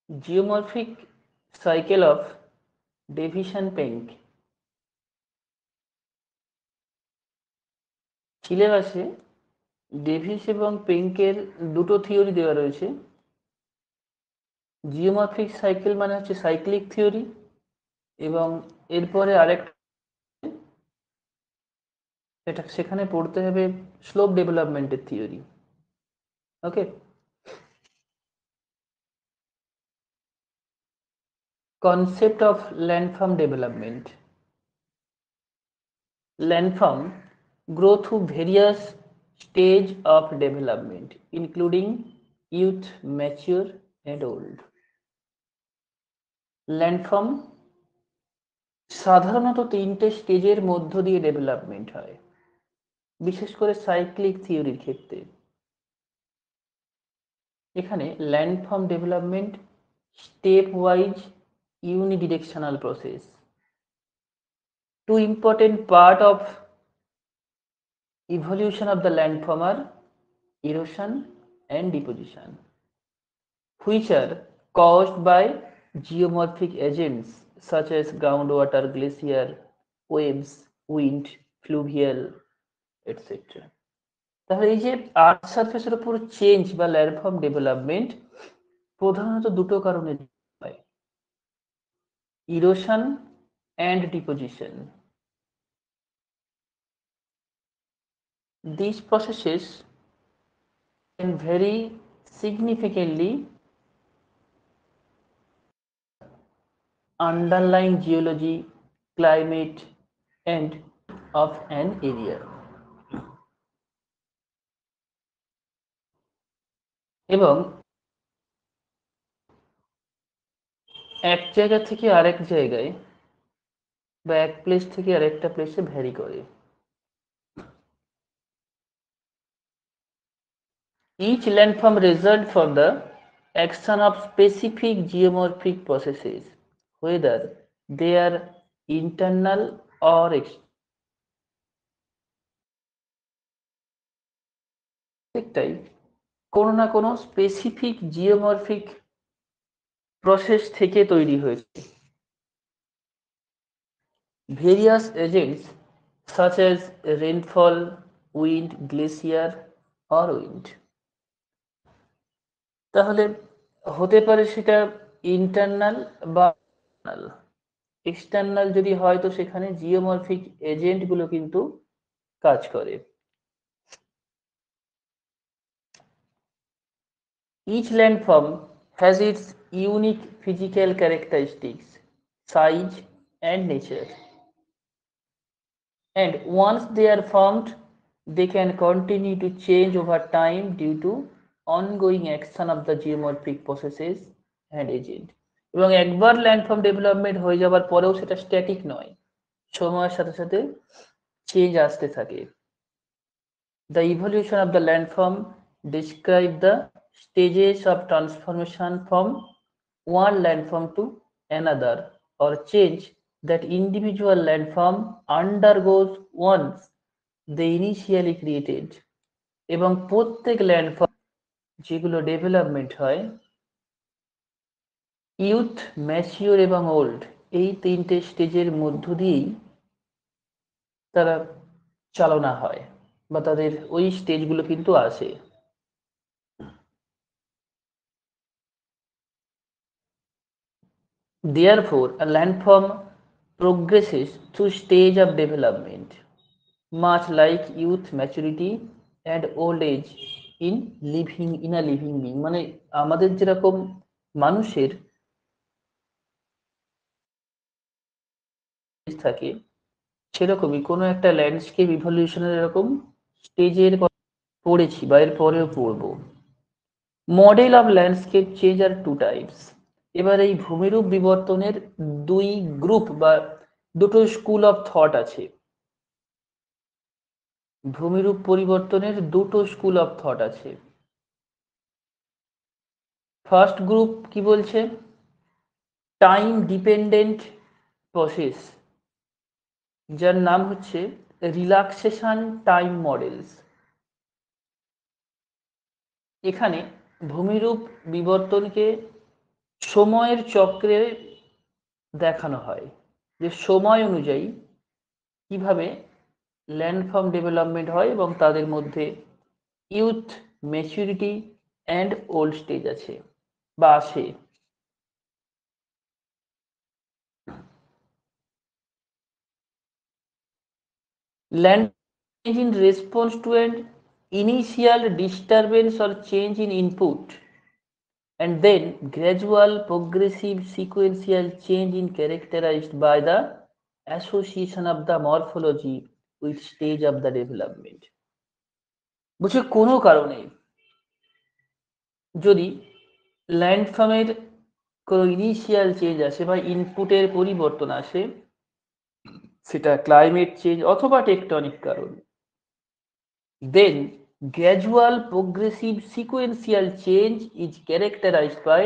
Geomorphic cycle of Davidson Penck. সিলেবাসে Davies এবং পেঙ্কের দুটো থিওরি দেওয়া রয়েছে। জিওমরফিক সাইকেল মানে হচ্ছে সাইক্লিক থিওরি, এবং এরপরে আরেকটা সেখানে পড়তে হবে স্লোপ ডেভেলপমেন্টের theory. Okay, concept of landform development. Landform grow through various stage of development including youth, mature and old. Landform সাধারণত তিনটে স্টেজের মধ্য দিয়ে ডেভেলপমেন্ট হয়, বিশেষ করে সাইক্লিক থিওরির ক্ষেত্রে। এখানে landform development step wise unidirectional process. Two important part of evolution of the landform are erosion and deposition, which are caused by geomorphic agents such as groundwater, glacier, waves, wind, fluvial, etc. তাহলে এই যে আর্থ সারফেসের উপর change বা landform development প্রধানত দুটো কারণে হয়, erosion and deposition. These processes can vary significantly underlying geology, climate and of an area. এবং এক জায়গা থেকে আরেক জায়গায় বা এক প্লেস থেকে আরেকটা প্লেসে ভ্যারি করে। Each landform result from the action of specific geomorphic processes, whether they are internal or external. প্রত্যেকটাই কোনো না কোনো স্পেসিফিক জিওমরফিক প্রসেস থেকে তৈরি হয়েছে। Various agents such as rainfall, wind, glacier or wind. তাহলে হতে পারে সেটা ইন্টারনাল বা এক্সটার্নাল। যদি হয় তো সেখানে জিওমরফিক এজেন্ট গুলো কিন্তু কাজ করে। Each landform has its unique physical characteristics, size and nature, and once they are formed they can continue to change over time due to ongoing action of the geomorphic processes and agent. এবং একবার landform development হয়ে যাবার পরেও সেটা static নয়, সময়ের সাথে সাথে চেঞ্জ আসতে থাকে। The evolution of the landform describe the stages of transformation from one landform to another or change that individual landform undergoes once they initially created. এবং প্রত্যেক ল্যান্ডফর্ম যেগুলো ডেভেলপমেন্ট হয় ইউথ, ম্যাচিওর এবং ওল্ড, এই তিনটে স্টেজের মধ্য দিয়েই তারা চালনা হয় বা তাদের ওই স্টেজগুলো কিন্তু আসে। Therefore, a landform progresses through stage of development, much like youth, maturity and old age in a living being. মানে আমাদের যেরকম মানুষের থাকে সেরকমই কোনো একটা ল্যান্ডস্কেপ ইভলিউশনের এরকম স্টেজের পড়েছি বা এর পরেও পড়বো। Model of landscape change are two types. এবার এই ভূমিরূপ বিবর্তনের দুই গ্রুপ বা দুটো স্কুল অফ থট আছে। ভূমিরূপ পরিবর্তনের দুটো স্কুল অফ থট আছে। ফার্স্ট গ্রুপ কি বলছে, টাইম ডিপেন্ডেন্ট প্রসেস, যার নাম হচ্ছে রিল্যাক্সেশন টাইম মডেলস। এখানে ভূমিরূপ বিবর্তনকে সময়ের চক্রে দেখানো হয় যে সময় অনুযায়ী কিভাবে ল্যান্ডফর্ম ডেভেলপমেন্ট হয় এবং তাদের মধ্যে youth, maturity and old stage আছে বা আসে। Land change in response to an initial disturbance or change in input, and then gradual, progressive, sequential change in characterized by the association of the morphology with stage of the development. বুঝছে কোনো কারণে যদি ল্যান্ডফর্মের কোনো initial change আসে বা ইনপুটের পরিবর্তন আসে, সেটা ক্লাইমেট চেঞ্জ অথবা টেকটনিক কারণ, then gradual, progressive, sequential change is characterized by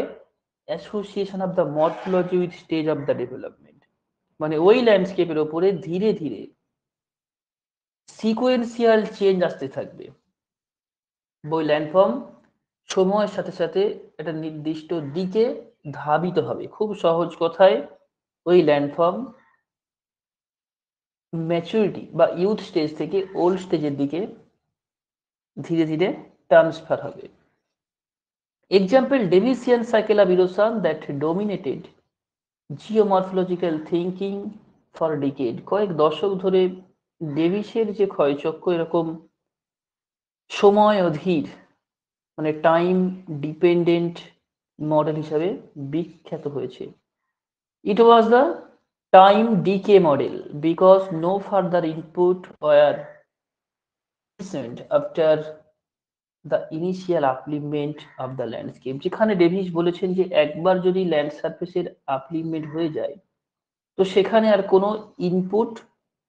association of the morphology with stage of the development. মানে ওই ল্যান্ডস্কেপের উপরে ধীরে ধীরে সিকোয়েন্সিয়াল চেঞ্জ আসতে থাকবে। ওই ল্যান্ডফর্ম সময়ের সাথে সাথে একটা নির্দিষ্ট দিকে ধাবিত হবে। খুব সহজ কথায় ওই ল্যান্ডফর্ম ম্যাচুরিটি বা ইউথ স্টেজ থেকে ওল্ড স্টেজের দিকে ধীরে ধীরে ট্রান্সফার হবে। Example, Daviesian cycle of erosion that dominated geomorphological thinking for decade. কয়েক দশক ধরে ডেভিসের যে ক্ষয়চক্র এরকম সময় অধীর মানে টাইম ডিপেন্ডেন্ট মডেল হিসাবে বিখ্যাত হয়েছে। It was the time decay model because no further input were present after the initial upliftment of the landscape. যেখানে ডেভিস বলেছেন যে একবার যদি ল্যান্ড সারফেসের আপলিফমেন্ট হয়ে যায় তো সেখানে আর কোনো ইনপুট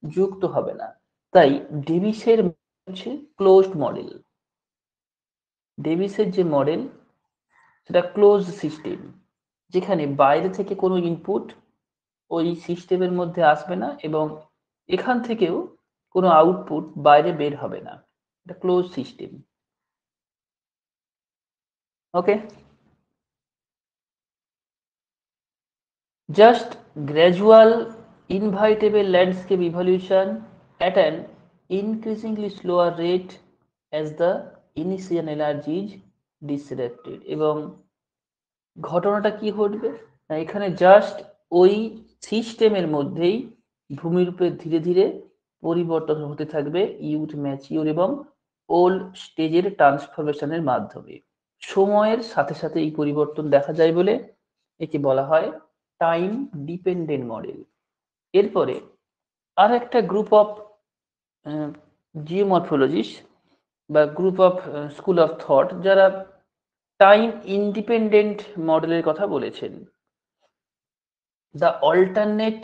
যুক্ত হবে না। তাই ডেভিসের হচ্ছে ক্লোজড মডেল। ডেভিসের যে মডেল সেটা ক্লোজ সিস্টেম, যেখানে বাইরে থেকে কোনো ইনপুট ওই সিস্টেমের মধ্যে আসবে না এবং এখান থেকেও কোনো আউটপুট বাইরে বের হবে না। এটা close system. Okay, just gradual inevitable landscape evolution at an increasingly slower rate as the initial energy is disrupted। এবং ঘটনাটা কি ঘটবে না, এখানে জাস্ট ওই সিস্টেমের মধ্যেই ভূমির উপরে ধীরে ধীরে পরিবর্তন হতে থাকবে ইউথ, ম্যাচিউর এবং ওল্ড স্টেজের ট্রান্সফরমেশনের মাধ্যমে। সময়ের সাথে সাথে এই পরিবর্তন দেখা যায় বলে একে বলা হয় টাইম ডিপেন্ডেন্ট মডেল। এরপরে আর একটা গ্রুপ অফ জিওমরফোলজিস্ট বা group of school of thought যারা টাইম ইন্ডিপেন্ডেন্ট মডেলের কথা বলেছেন। The alternate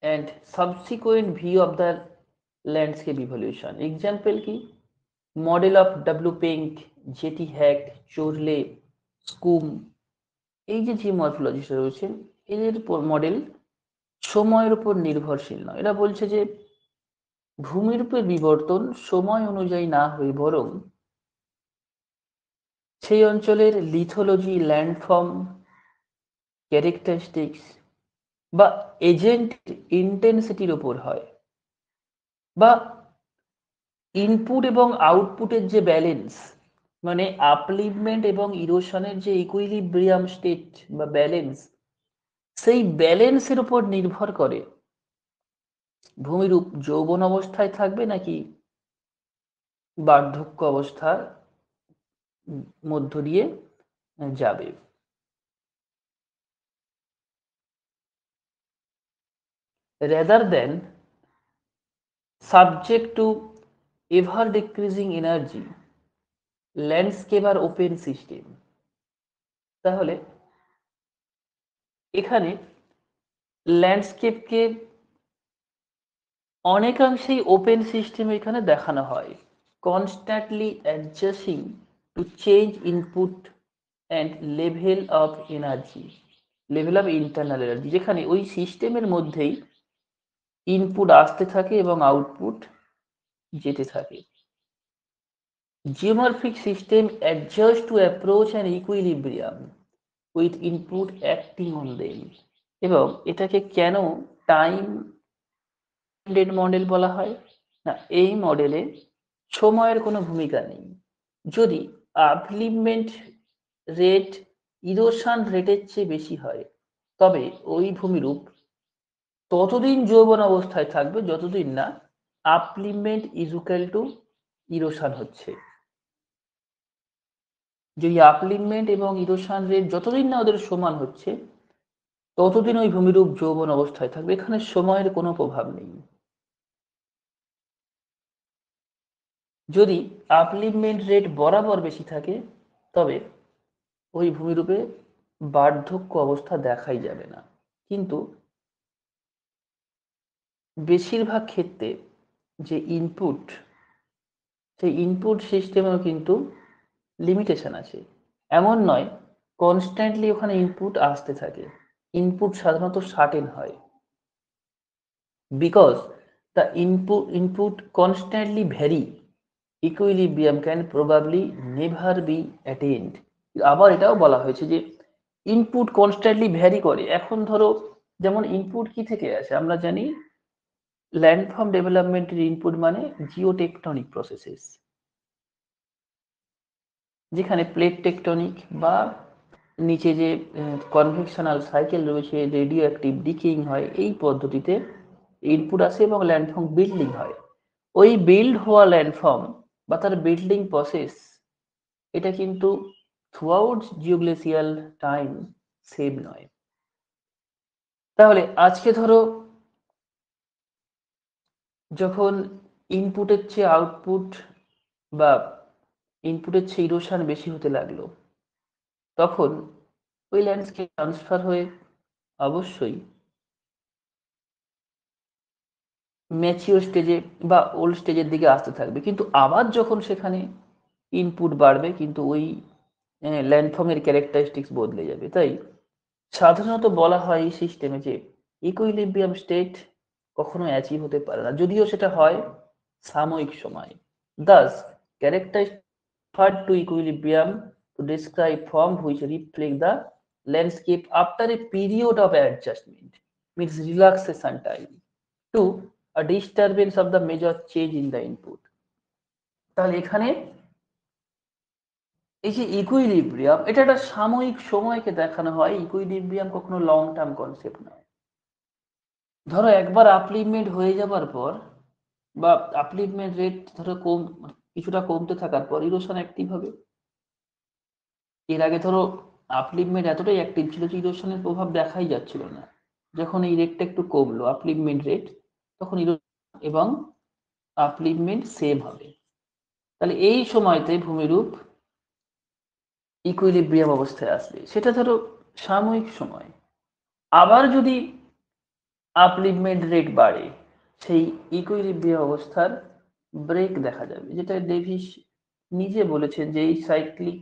and subsequent view of the landscape evolution. Example কি? Model of W Penck, J T Hack, Chorley, Schumm, এই যে জিওমরফোলজিস্ট রয়েছেন এদের মডেল সময়ের উপর নির্ভরশীল নয়। এরা বলছে যে ভূমির উপর বিবর্তন সময় অনুযায়ী না হয়ে বরং সেই অঞ্চলের লিথোলজি, ল্যান্ডফর্ম, ক্যারেক্টারিস্টিক্স বা এজেন্ট ইন্টেন্সিটির উপর হয়, বা ইনপুট এবং আউটপুটের যে ব্যালেন্স মানে আপলিফমেন্ট এবং ইরোশনের যে ইকুইলিব্রিয়াম স্টেট বা ব্যালেন্স, সেই ব্যালেন্সের উপর নির্ভর করে ভূমিরূপ যৌবন অবস্থায় থাকবে নাকি বার্ধক্য অবস্থার মধ্য দিয়ে যাবে। rather than subject to ever decreasing energy, landscape are open system. তাহলে এখানে ল্যান্ডস্কেপকে অনেকাংশেই ওপেন সিস্টেম এখানে দেখানো হয়, constantly adjusting to change input and level of energy, level of internal energy, যেখানে ওই সিস্টেমের মধ্যেই ইনপুট আসতে থাকে এবং আউটপুট যেতে থাকে। Geomorphic system adjust to approach an equilibrium, with input acting on them. এবং এটাকে কেন টাইম মডেল বলা হয় না, এই মডেলে সময়ের কোনো ভূমিকা নেই। যদি আপলিভমেন্ট রেট ইরোশন রেটের চেয়ে বেশি হয়, তবে ওই ভূমিরূপ ততদিন যৌবন অবস্থায় থাকবে যতদিন না আপলিভমেন্ট ইজ ইকুয়াল টু ইরোশন হচ্ছে। যদি আপলিভমেন্ট এবং ইরোশন রেট যতদিন না ওদের সমান হচ্ছে ততদিন ওই ভূমিরূপ যৌবন অবস্থায় থাকবে। এখানে সময়ের কোনো প্রভাব নেই। যদি আপলিভমেন্ট রেট বরাবর বেশি থাকে তবে ওই ভূমিরূপে বার্ধক্য অবস্থা দেখাই যাবে না। কিন্তু বেশিরভাগ ক্ষেত্রে যে ইনপুট, সেই ইনপুট সিস্টেমেও কিন্তু লিমিটেশন আছে। এমন নয় কনস্ট্যান্টলি ওখানে ইনপুট আসতে থাকে। ইনপুট সাধারণত সার্টেন হয়, because the input constantly vary, equilibrium can probably never be attained. আবার এটাও বলা হয়েছে যে ইনপুট কনস্ট্যান্টলি ভ্যারি করে। এখন ধরো যেমন ইনপুট কি থেকে আসে আমরা জানি, ল্যান্ডফর্ম ডেভেলপমেন্টের ইনপুট মানে জিওটেকটনিক প্রসেসেস, যেখানে প্লেট টেকটনিক বা নিচে যে কনভেকশনাল সাইকেল রয়েছে, রেডিও অ্যাক্টিভ ডিকেইং হয়, এই পদ্ধতিতে ইনপুট আসে এবং ল্যান্ডফর্ম বিল্ডিং হয়। ওই বিল্ড হওয়া ল্যান্ডফর্ম বা তার বিল্ডিং প্রসেস, এটা কিন্তু থ্রুআউট জিওগ্লেসিয়াল টাইম সেম নয়। তাহলে আজকে ধরো যখন ইনপুটের চেয়ে আউটপুট বা ইনপুটের চেয়ে ইরোশন বেশি হতে লাগলো, তখন ওই ল্যান্ডস্কেপ ট্রান্সফার হয়ে অবশ্যই ম্যাচিওর স্টেজে বা ওল্ড স্টেজের দিকে আসতে থাকবে। কিন্তু আবার যখন সেখানে ইনপুট বাড়বে কিন্তু ওই ল্যান্ডফর্মের ক্যারেক্টারিস্টিক্স বদলে যাবে। তাই সাধারণত বলা হয় এই সিস্টেমে যে ইকুইলিব্রিয়াম স্টেট কখনো অ্যাচিভ হতে পারে না, যদিও সেটা হয় সাময়িক সময়। Das characteristic referred to equilibrium to describe form which reflect the landscape after a period of adjustment, means relaxation time to a disturbance of the major change in the input. তাহলে এখানে এই যে ইকুইলিব্রিয়াম, এটা একটা সাময়িক সময়কে দেখানো হয়। ইকুইলিব্রিয়াম কখনো লং টার্ম কনসেপ্ট নয়। ধরো একবার আপলিভমেন্ট হয়ে যাবার পর বা আপলিভমেন্ট রেট ধরো কিছুটা কমতে থাকার পর ইরোশন অ্যাক্টিভ হবে। এর আগে ধরো আপলিভমেন্ট এতটাই অ্যাক্টিভ ছিল যে ইরোশনের প্রভাব দেখাই যাচ্ছিল না। যখন এই রেটটা একটু কমলো আপলিভমেন্ট রেট, তখন ইরোশন এবং আপলিভমেন্ট সেম হবে। তাহলে এই সময়তে ভূমিরূপ ইকুইলিব্রিয়াম অবস্থায় আসবে, সেটা ধরো সাময়িক সময়। আবার যদি আপলিভমেন্ট রেট বাড়ে, সেই ইকুইলিব্রিয়াম অবস্থার ব্রেক দেখা যাবে, যেটা ডেভিস নিজে বলেছেন যে এই সাইক্লিক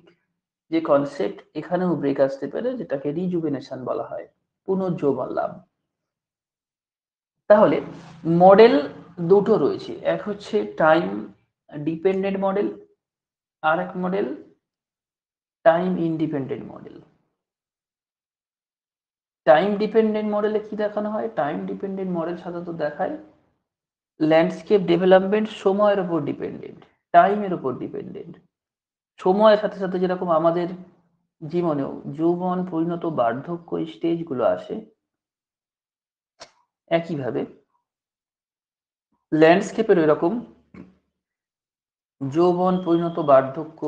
যে কনসেপ্ট, এখানেও ব্রেক আসতে পারে, যেটাকে রিজুভেনেশন বলা হয়, পুনর্যৌবন লাভ। তাহলে মডেল দুটো রয়েছে, এক হচ্ছে টাইম ডিপেন্ডেন্ট মডেল, আর এক model time independent model. Time dependent মডেলে কি দেখানো হয়? টাইম ডিপেন্ডেন্ট মডেল সাধারণত দেখায় ল্যান্ডস্কেপ ডেভেলপমেন্ট সময়ের উপর ডিপেন্ডেন্ট, টাইমের উপর ডিপেন্ডেন্ট। সময়ের সাথে সাথে যেরকম আমাদের জীবনেও যৌবন, পরিণত, বার্ধক্য এই স্টেজগুলো আসে, একইভাবে ল্যান্ডস্কেপের এরকম যৌবন, পরিণত, বার্ধক্য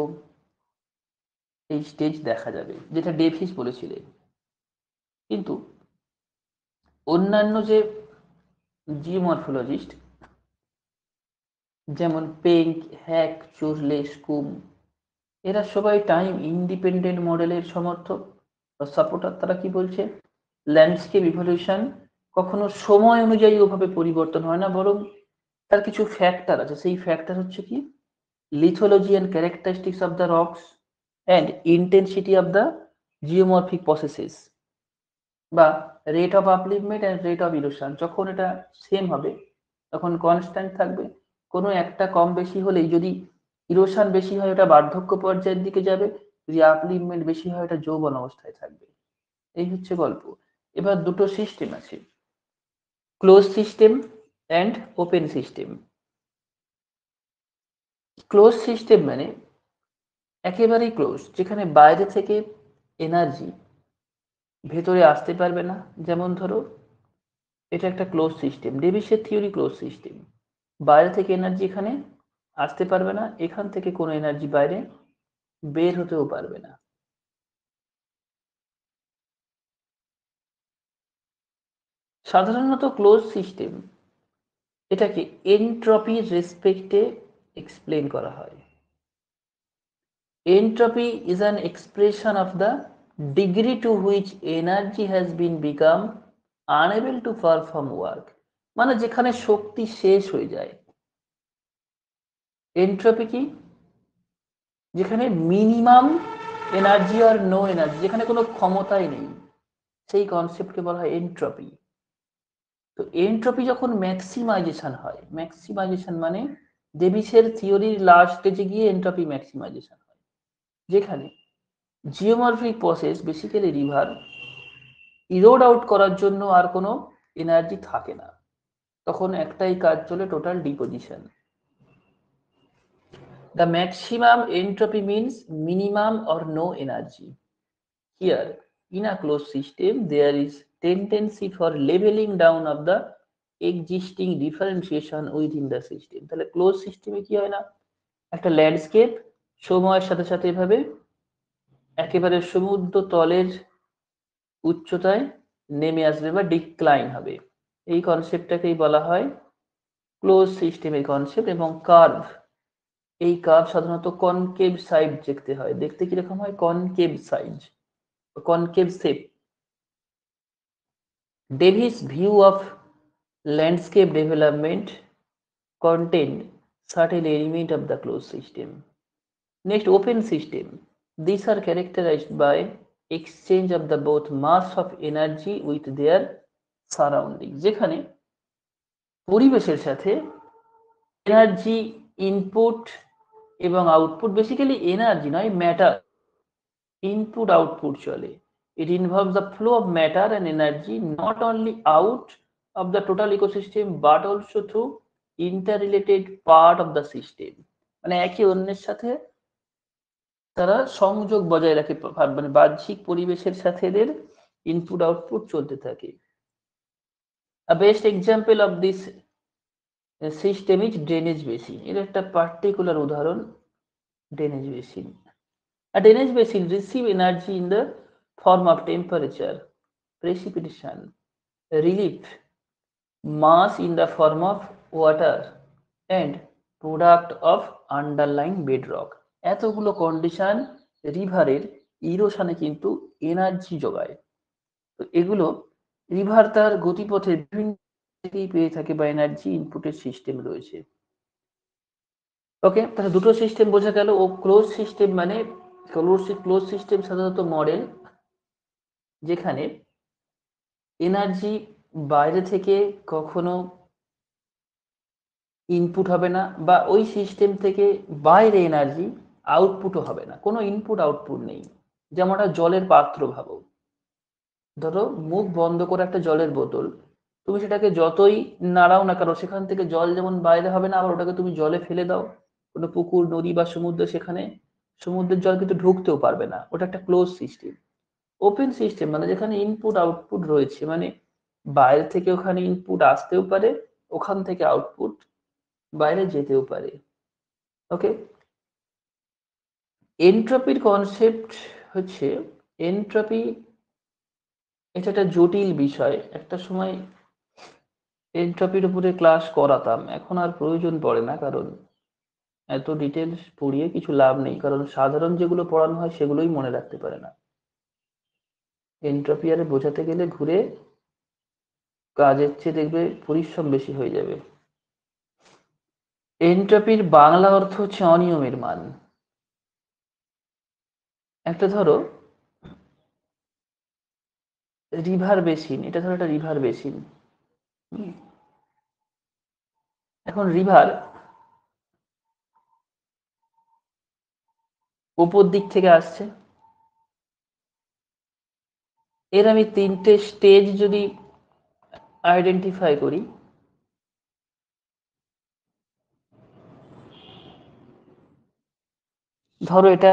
এই স্টেজ দেখা যাবে, যেটা ডেভিস বলেছিলেন। কিন্তু অন্যান্য যে জিওমরফোলজিস্ট যেমন পেঙ্ক, হ্যাক, চোরলে, স্কুম, এরা সবাই টাইম ইন্ডিপেন্ডেন্ট মডেলের সমর্থক বা সাপোর্টার। তারা কি বলছে? ল্যান্ডস্কেপ ইভলিউশন কখনো সময় অনুযায়ী ওভাবে পরিবর্তন হয় না, বরং তার কিছু ফ্যাক্টর আছে। সেই ফ্যাক্টর হচ্ছে কি lithology and characteristics of the rocks and intensity of the geomorphic processes, বা rate of upliftment and rate of erosion. যখন এটা সেম হবে তখন কনস্ট্যান্ট থাকবে। কোনো একটা কম বেশি হলেই, যদি ইরোশন বেশি হয় ওটা বার্ধক্য পর্যায়ের দিকে যাবে, যদি আপলি মুভমেন্ট বেশি হয় এটা যৌবন অবস্থায় থাকবে। এই হচ্ছে গল্প। এবার দুটো সিস্টেম আছে, close system and open system. Close system মানে একেবারেই ক্লোজ, যেখানে বাইরে থেকে এনার্জি ভেতরে আসতে পারবে না। যেমন ধরো এটা একটা ক্লোজ সিস্টেম, ডেভিসের থিওরি ক্লোজ সিস্টেম। বাইরে থেকে এনার্জি এখানে আসতে পারবে না, এখান থেকে কোনো এনার্জি বাইরে বের হতেও পারবে না। সাধারণত ক্লোজ সিস্টেম এটাকে এনট্রপির রেসপেক্টে এক্সপ্লেন করা হয়। Entropy is an expression of the degree to which energy has been become unable to perform work, মানে যেখানে শক্তি শেষ হয়ে যায়। এন্ট্রপি কি? যেখানে মিনিমাম এনার্জি আর নো এনার্জি, যেখানে কোনো ক্ষমতাই নেই, সেই কনসেপ্টকে বলা হয় এন্ট্রপি। তো এন্ট্রপি যখন ম্যাক্সিমাইজেশন হয়, ম্যাক্সিমাইজেশন মানে ডেভিসের থিওরির লাস্ট স্টেজে গিয়ে এন্ট্রপি ম্যাক্সিমাইজেশন হয়, যেখানে geomorphic process basically river Erode out করার জন্য আর কোনো এনার্জি থাকে না, তখন একটাই কাজ চলে, total deposition. The maximum entropy means minimum or no energy. Here in a closed system there is tendency for leveling down of the existing differentiation within the system। তাহলে ক্লোজ সিস্টেমে কি হয় না, একটা ল্যান্ডস্কেপ সময়ের সাথে সাথে এভাবে একেবারে সমুদ্র তলের উচ্চতায় নেমে আসবে বা ডিক্লাইন হবে। এই কনসেপ্টটাকেই বলা হয় ক্লোজ সিস্টেমের কনসেপ্ট। এবং কার্ভ, এই কার্ভ সাধারণত কনকেভ সাইড দেখতে হয়। দেখতে কিরকম হয়? Concave side, concave shape. Davis view of landscape development contained certain element of the closed system. Next, open system. These are characterized by exchange of the both mass of energy with their surrounding, যেখানে পরিবেশের সাথে energy input এবং output, basically energy নয় matter, input output চলে। It involves the flow of matter and energy not only out of the total ecosystem but also through interrelated part of the system, মানে একে অন্যের সাথে তারা সংযোগ বজায় রাখে, মানে বাহ্যিক পরিবেশের সাথে এদের ইনপুট আউটপুট চলতে থাকে। A best example of this system is drainage basin। এর একটা পার্টিকুলার উদাহরণ drainage basin। A drainage basin receive energy in the form of temperature, precipitation, relief, mass in the form of water and product of underlying bedrock। এতগুলো condition রিভারের ইরোশনে কিন্তু energy যোগায়। তো এগুলো river তার গতিপথে বিভিন্ন থেকেই পেয়ে থাকে বা এনার্জি ইনপুটের সিস্টেম রয়েছে। ওকে, তাহলে দুটো সিস্টেম বোঝা গেল। ও ক্লোজ সিস্টেম মানে ক্লোজ সিস্টেম সাধারণত মডেল যেখানে এনার্জি বাইরে থেকে কখনো ইনপুট হবে না, বা ওই সিস্টেম থেকে বাইরে এনার্জি আউটপুটও হবে না, কোনো ইনপুট আউটপুট নেই। যেমন একটা জলের পাত্র ভাবো, ধরো মুখ বন্ধ করে একটা জলের বোতল, তুমি সেটাকে যতই নাড়াও না কেন সেখান থেকে জল যেমন বাইরে হবে না, আবার ওটাকে তুমি জলে ফেলে দাও কোনো পুকুর নদী বা সমুদ্র, সেখানে সমুদ্রের জল কিন্তু ঢুকতেও পারবে না, ওটা একটা ক্লোজ সিস্টেম। ওপেন সিস্টেম মানে যেখানে ইনপুট আউটপুট রয়েছে, মানে বাইরে থেকে ওখানে ইনপুট আসতেও পারে, ওখান থেকে আউটপুট বাইরে যেতেও পারে। ওকে, এনট্রপির কনসেপ্ট হচ্ছে, এনট্রপি এটা একটা জটিল বিষয়। একটা সময় এনট্রপির উপরে ক্লাস করাতাম, এখন আর প্রয়োজন পড়ে না, কারণ এত ডিটেলস পড়িয়ে কিছু লাভ নেই, কারণ সাধারণ যেগুলো পড়ানো হয় সেগুলোই মনে রাখতে পারে না। এনট্রপি আরে বোঝাতে গেলে ঘুরে কাজের চেয়ে দেখবে পরিশ্রম বেশি হয়ে যাবে। এনট্রপির বাংলা অর্থ হচ্ছে অনিয়মের মান। একটা ধরো রিভার বেসিন, এটা ধরো একটা রিভার বেসিন। এখন রিভার উপর দিক থেকে আসছে। এর আমি 3টে স্টেজ যদি আইডেন্টিফাই করি, ধরো এটা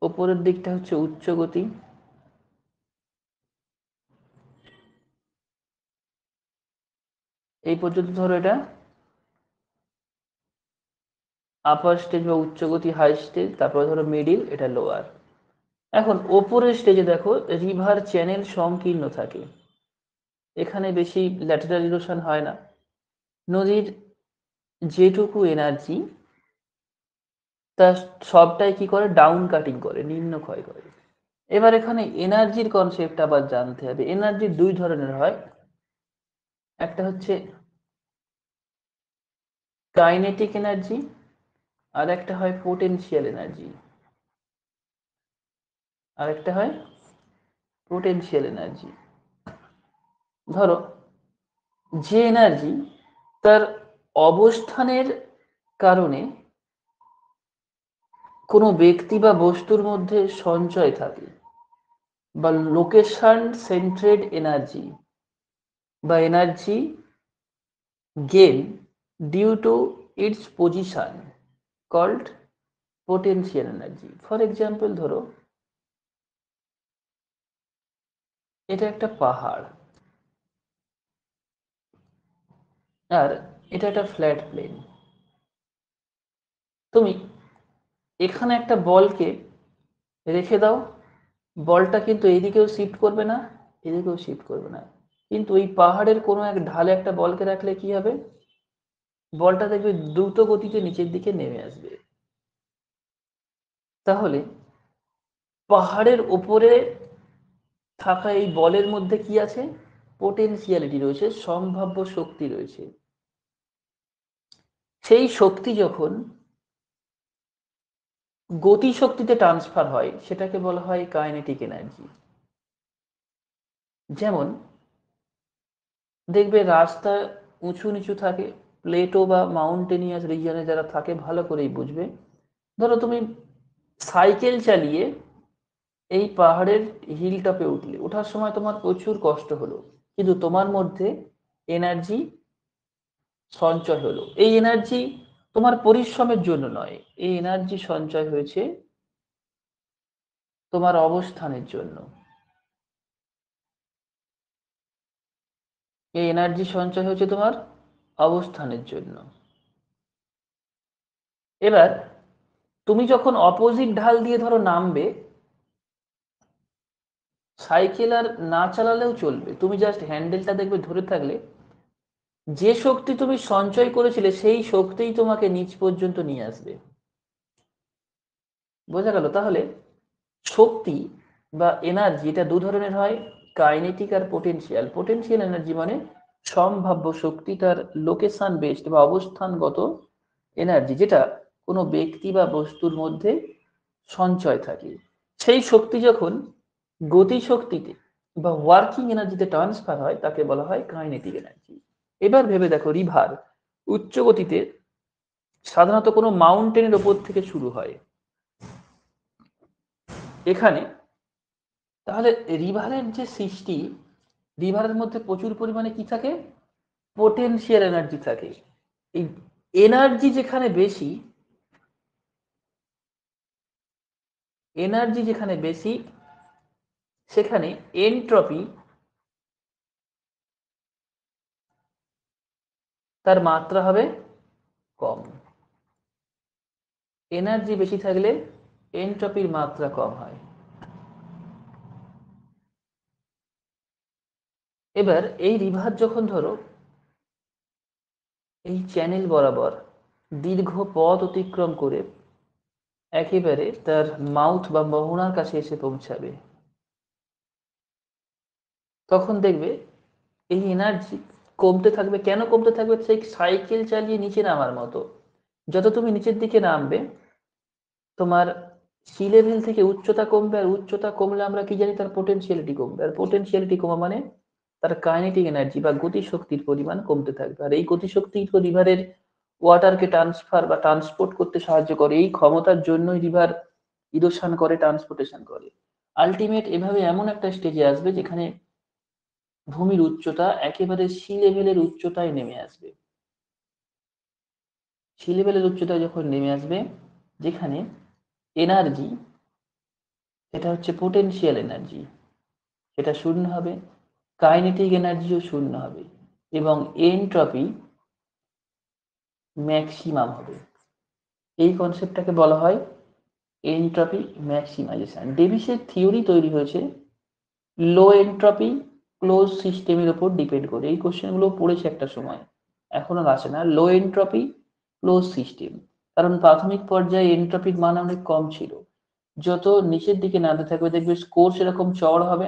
উপরের দিকটা হচ্ছে উচ্চ গতি, এই পর্যন্ত ধরো এটা আপার স্টেজ বা উচ্চ গতি হাই স্টেজ, তারপরে ধরো মিডিল, এটা লোয়ার। এখন ওপরের স্টেজে দেখো রিভার চ্যানেল সংকীর্ণ থাকে, এখানে বেশি ল্যাটেরাল ইরোশন হয় না, নদীর যেটুকু এনার্জি তা সবটাই কি করে, ডাউন কাটিং করে, নিম্ন ক্ষয় করে। এবার এখানে এনার্জির কনসেপ্ট আবার জানতে হবে। এনার্জি দুই ধরনের হয়, একটা হচ্ছে কাইনেটিক এনার্জি, আর একটা হয় পোটেনশিয়াল এনার্জি। আর একটা হয় পোটেনশিয়াল এনার্জি। ধরো যে এনার্জি তার অবস্থানের কারণে কোনো ব্যক্তি বা বস্তুর মধ্যে সঞ্চয় থাকে, বা লোকেশন সেন্ট্রেড এনার্জি, বা energy gain due to its position, called potential energy. For example ধরো এটা একটা পাহাড়, আর এটা একটা ফ্ল্যাট প্লেন। তুমি এখানে একটা বলকে রেখে দাও, বলটা কিন্তু এইদিকেও শিফট করবে না, এদিকেও শিফট করবে না। কিন্তু এই পাহাড়ের কোনো এক ঢালে একটা বলকে রাখলে কি হবে, বলটা দেখবে দ্রুত গতিতে নিচের দিকে নেমে আসবে। তাহলে পাহাড়ের ওপরে থাকা এই বলের মধ্যে কি আছে, পোটেনশিয়ালিটি রয়েছে, সম্ভাব্য শক্তি রয়েছে। সেই শক্তি যখন গতি শক্তিতে ট্রান্সফার হয় সেটাকে বলা হয় কাইনেটিক এনার্জি। যেমন দেখবে রাস্তা উঁচু নিচু থাকে, প্লেটো বা মাউন্টেনিয়াস রিজিয়নে যারা থাকে ভালো করেই বুঝবে। ধরো তুমি সাইকেল চালিয়ে এই পাহাড়ের হিল টপে উঠলে, ওঠার সময় তোমার প্রচুর কষ্ট হলো, কিন্তু তোমার মধ্যে এনার্জি সঞ্চয় হলো। এই এনার্জি তোমার পরিশ্রমের জন্য নয়, এই এনার্জি সঞ্চয় হয়েছে তোমার অবস্থানের জন্য। এই এনার্জি সঞ্চয় হয়েছে তোমার অবস্থানের জন্য। এবার তুমি যখন অপোজিট ঢাল দিয়ে ধরো নামবে, সাইকেল আর না চালালেও চলবে, তুমি জাস্ট হ্যান্ডেলটা দেখবে ধরে থাকলে যে শক্তি তুমি সঞ্চয় করেছিলে সেই শক্তিই তোমাকে নিচ পর্যন্ত নিয়ে আসবে। বোঝা গেল? তাহলে শক্তি বা এনার্জি এটা দু ধরনের হয়, কাইনেটিক আর পোটেনশিয়াল। পোটেনশিয়াল এনার্জি মানে সম্ভাব্য শক্তি, তার লোকেশন বেসড বা অবস্থানগত এনার্জি, যেটা কোনো ব্যক্তি বা বস্তুর মধ্যে সঞ্চয় থাকে। সেই শক্তি যখন গতি শক্তিতে বা ওয়ার্কিং এনার্জিতে ট্রান্সফার হয় তাকে বলা হয় কাইনেটিক এনার্জি। এবার ভেবে দেখো, রিভার উচ্চ গতিতে সাধারণত কোনো মাউন্টেনের ওপর থেকে শুরু হয় এখানে। তাহলে রিভারের যে সৃষ্টি, রিভারের মধ্যে প্রচুর পরিমাণে কি থাকে, পোটেনশিয়াল এনার্জি থাকে। এই এনার্জি যেখানে বেশি, এনার্জি যেখানে বেশি সেখানে এনট্রপি তার মাত্রা হবে কম। এনার্জি বেশি থাকলে এনট্রপির মাত্রা কম হয়। এবার এই রিভার যখন ধরো এই চ্যানেল বরাবর দীর্ঘ পথ অতিক্রম করে একেবারে তার মাউথ বা মোহনার কাছে এসে পৌঁছাবে, তখন দেখবে এই এনার্জি কমতে থাকবে। কেন কমতে থাকবে? সেই সাইকেল চালিয়ে নিচে নামার মতো। যত তুমি নিচের দিকে নামবে তোমার সি লেভেল থেকে উচ্চতা কমবে, আর উচ্চতা কমলে আমরা কি জানি, তার পোটেনশিয়ালিটি কমবে। আর পোটেনশিয়ালিটি কমা মানে তার কাইনেটিক এনার্জি বা গতি শক্তির পরিমাণ কমতে থাকবে। আর এই গতি শক্তি তো রিভারের ওয়াটারকে ট্রান্সফার বা ট্রান্সপোর্ট করতে সাহায্য করে। এই ক্ষমতার জন্যই রিভার ইরোশন করে, ট্রান্সপোর্টেশন করে। আলটিমেট এভাবে এমন একটা স্টেজে আসবে যেখানে ভূমির উচ্চতা একেবারে সি লেভেলের উচ্চতায় নেমে আসবে। সি লেভেলের উচ্চতায় যখন নেমে আসবে, যেখানে এনার্জি, এটা হচ্ছে পোটেনশিয়াল এনার্জি, সেটা শূন্য হবে, কাইনেটিক এনার্জিও শূন্য হবে এবং এনট্রপি ম্যাক্সিমাম হবে। এই কনসেপ্টটাকে বলা হয় এনট্রপি ম্যাক্সিমাইজেশন। ডেভিসের থিওরি তৈরি হয়েছে লো এনট্রপি ক্লোজ সিস্টেমের উপর ডিপেন্ড করে। এই কোশ্চেনগুলো পড়েছে একটা সময়, এখন আর আসে না। লো এনট্রপি ক্লোজ সিস্টেম, কারণ প্রাথমিক পর্যায়ে এনট্রপির মান অনেক কম ছিল। যত নিচের দিকে নামতে থাকবে দেখবে স্কোর সেরকম চড় হবে,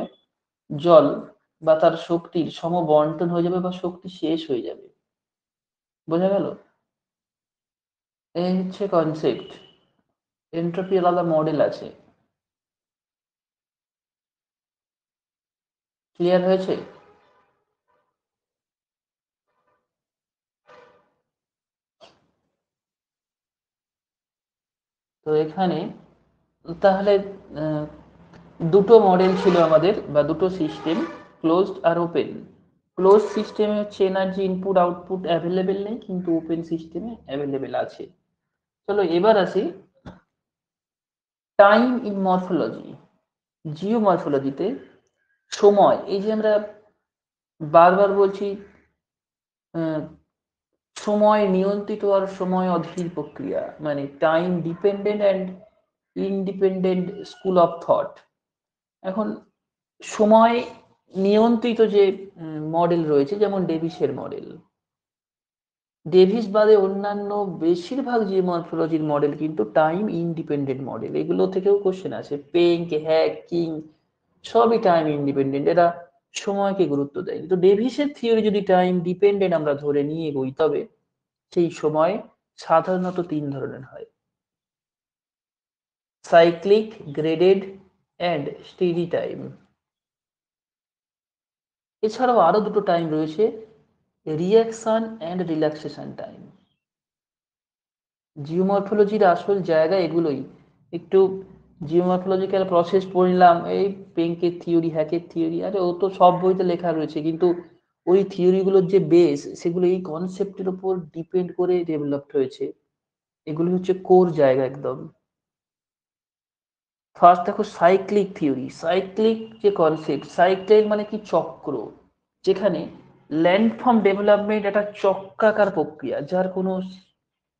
জল বা তার শক্তির সমবন্টন হয়ে যাবে বা শক্তি শেষ হয়ে যাবে। বোঝা গেল? এই হচ্ছে কনসেপ্ট। এনট্রপি আলাদা মডেল আছে। ক্লিয়ার হয়েছে? তো এখানে তাহলে দুটো মডেল ছিল আমাদের, বা দুটো সিস্টেম, ক্লোজড আর ওপেন। ক্লোজ সিস্টেমে হচ্ছে এনার্জি ইনপুট আউটপুট অ্যাভেলেবেল নেই, কিন্তু ওপেন সিস্টেমে অ্যাভেলেবেল আছে। চলো এবার আসি টাইম ইন মরফোলজি। জিওমরফোলজিতে সময়, এই যে আমরা বারবার বলছি সময় নিয়ন্ত্রিত আর সময় অধীর প্রক্রিয়া, মানে time dependent and independent school of thought. এখন সময় নিয়ন্ত্রিত যে মডেল রয়েছে, যেমন ডেভিসের মডেল, ডেভিস বাদে অন্যান্য বেশিরভাগ যে মরফোলজির মডেল কিন্তু টাইম ইন্ডিপেন্ডেন্ট মডেল। এগুলো থেকেও কোশ্চেন আছে, পেঙ্ক, হ্যাক, কিং, সবই টাইম ইন্ডিপেন্ডেন্ট, এরা সময়কে গুরুত্ব দেয়। তো ডেভিসের থিওরি যদি টাইম ডিপেন্ডেন্ট আমরা ধরে নিয়ে এগোই, তবে সেই সময় সাধারণত তিন ধরনের হয়: cyclic, graded and steady time. এছাড়াও আরো দুটো টাইম রয়েছে, রিঅ্যাকশন অ্যান্ড রিল্যাক্সেশন টাইম। জিওমরফোলজির আসল জায়গা এগুলোই। একটু জিওমরফোলজিক্যাল প্রসেস পড়লাম, এই পেঙ্কের থিওরি, হ্যাকের থিওরি, আরে ও তো সব বইতে লেখা রয়েছে, কিন্তু ওই থিওরিগুলোর যে বেস, সেগুলো এই কনসেপ্টের উপর ডিপেন্ড করে ডেভেলপড হয়েছে। এগুলি হচ্ছে কোর জায়গা একদম। ফার্স্ট দেখো সাইক্লিক থিওরি। সাইক্লিক যে কনসেপ্ট, সাইক্লিক মানে কি? চক্র, যেখানে ল্যান্ডফর্ম ডেভেলপমেন্ট একটা চক্রাকার প্রক্রিয়া, যার কোনো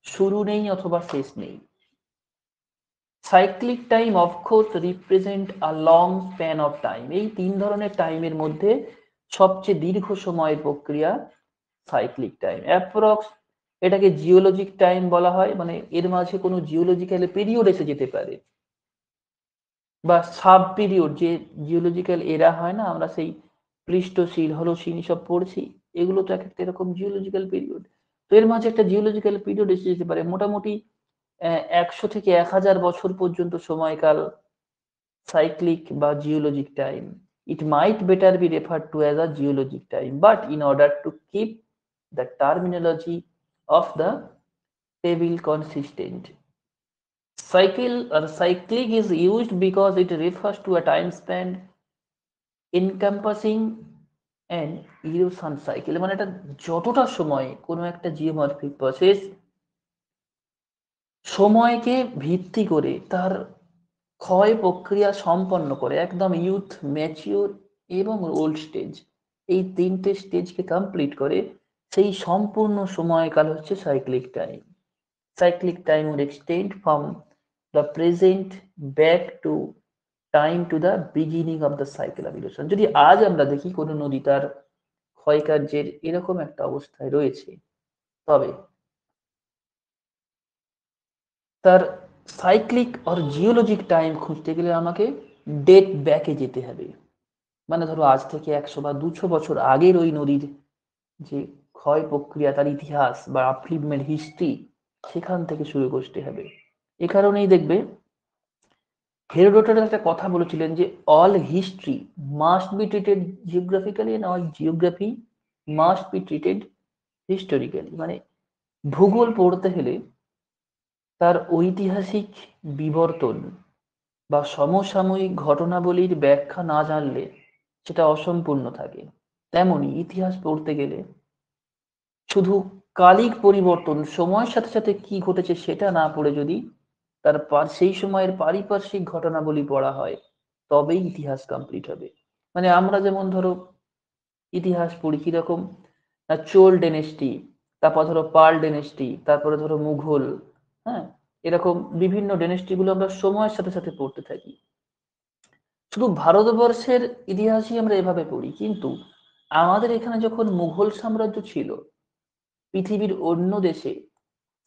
শুরু নেই অথবা শেষ নেই। Cyclic time of course represent a long span of time. এই তিন ধরনের টাইমের মধ্যে সবচেয়ে দীর্ঘ সময়ের প্রক্রিয়া সাইক্লিক টাইম। অ্যাপ্রক্স এটাকে জিওলজিক টাইম বলা হয়, মানে এর মাঝে কোনো জিওলজিক্যাল পিরিয়ড এসে যেতে পারে, বা সাব পিরিয়ড, যে জিওলজিক্যাল এরা হয় না, আমরা সেই পৃষ্ঠশীল, হলশীল সব পড়ছি, এগুলো তো একটা এরকম জিওলজিক্যাল পিরিয়ড। তো এর মাঝে একটা জিওলজিক্যাল পিরিয়ড এসে যেতে পারে, মোটামুটি 100 থেকে 1000 বছর পর্যন্ত সময়কাল cyclic বা geologic time. It might better be referred to as a geologic time, but in order to keep the terminology of the table consistent, cycle or cyclic is used because it refers to a time span encompassing an erosion cycle। মানে এটা যতটা সময় কোনো একটা geomorphic process সময়কে ভিত্তি করে তার ক্ষয় প্রক্রিয়া সম্পন্ন করে, একদম ইউথ, ম্যাচিওর এবং ওল্ড স্টেজ, এই তিনটে স্টেজকে কমপ্লিট করে, সেই সম্পূর্ণ সময়কাল হচ্ছে cyclic time. Cyclic time would extend from the present back to time to the beginning of the cycle of erosion. যদি আজ আমরা দেখি কোনো নদী তার ক্ষয়কার্যের এরকম একটা অবস্থায় রয়েছে, তবে তার সাইক্লিক আর জিওলজিক টাইম খুঁজতে গেলে আমাকে ডেট ব্যাকে যেতে হবে। মানে ধরো আজ থেকে 100 বা 200 বছর আগের ওই নদীর যে ক্ষয় প্রক্রিয়া, তার ইতিহাস বা আপলিভমেন্ট হিস্ট্রি, সেখান থেকে শুরু করতে হবে। এ কারণেই দেখবে হেরোডোটাস একটা কথা বলেছিলেন যে all history must be treated geographically and all geography must be treated historically. মানে ভূগোল পড়তে গেলে তার ঐতিহাসিক বিবর্তন বা সমসাময়িক ঘটনাবলীর ব্যাখ্যা না জানলে সেটা অসম্পূর্ণ থাকে। তেমনি ইতিহাস পড়তে গেলে শুধু কালিক পরিবর্তন, সময়ের সাথে সাথে কি ঘটেছে সেটা না পড়ে যদি তার সেই সময়ের পারিপার্শ্বিক ঘটনাবলী পড়া হয়, তবেই ইতিহাস কমপ্লিট হবে। মানে আমরা যেমন ধরো ইতিহাস পড়ি কিরকম, না চোল ডেনেস্টি, তারপর ধরো পাল ডেনেস্টি, তারপরে ধরো মুঘল, হ্যাঁ, এরকম বিভিন্ন ডেনেস্টি গুলো আমরা সময়ের সাথে সাথে পড়তে থাকি। শুধু ভারতবর্ষের ইতিহাসই আমরা এভাবে পড়ি, কিন্তু আমাদের এখানে যখন মুঘল সাম্রাজ্য ছিল পৃথিবীর অন্য দেশে,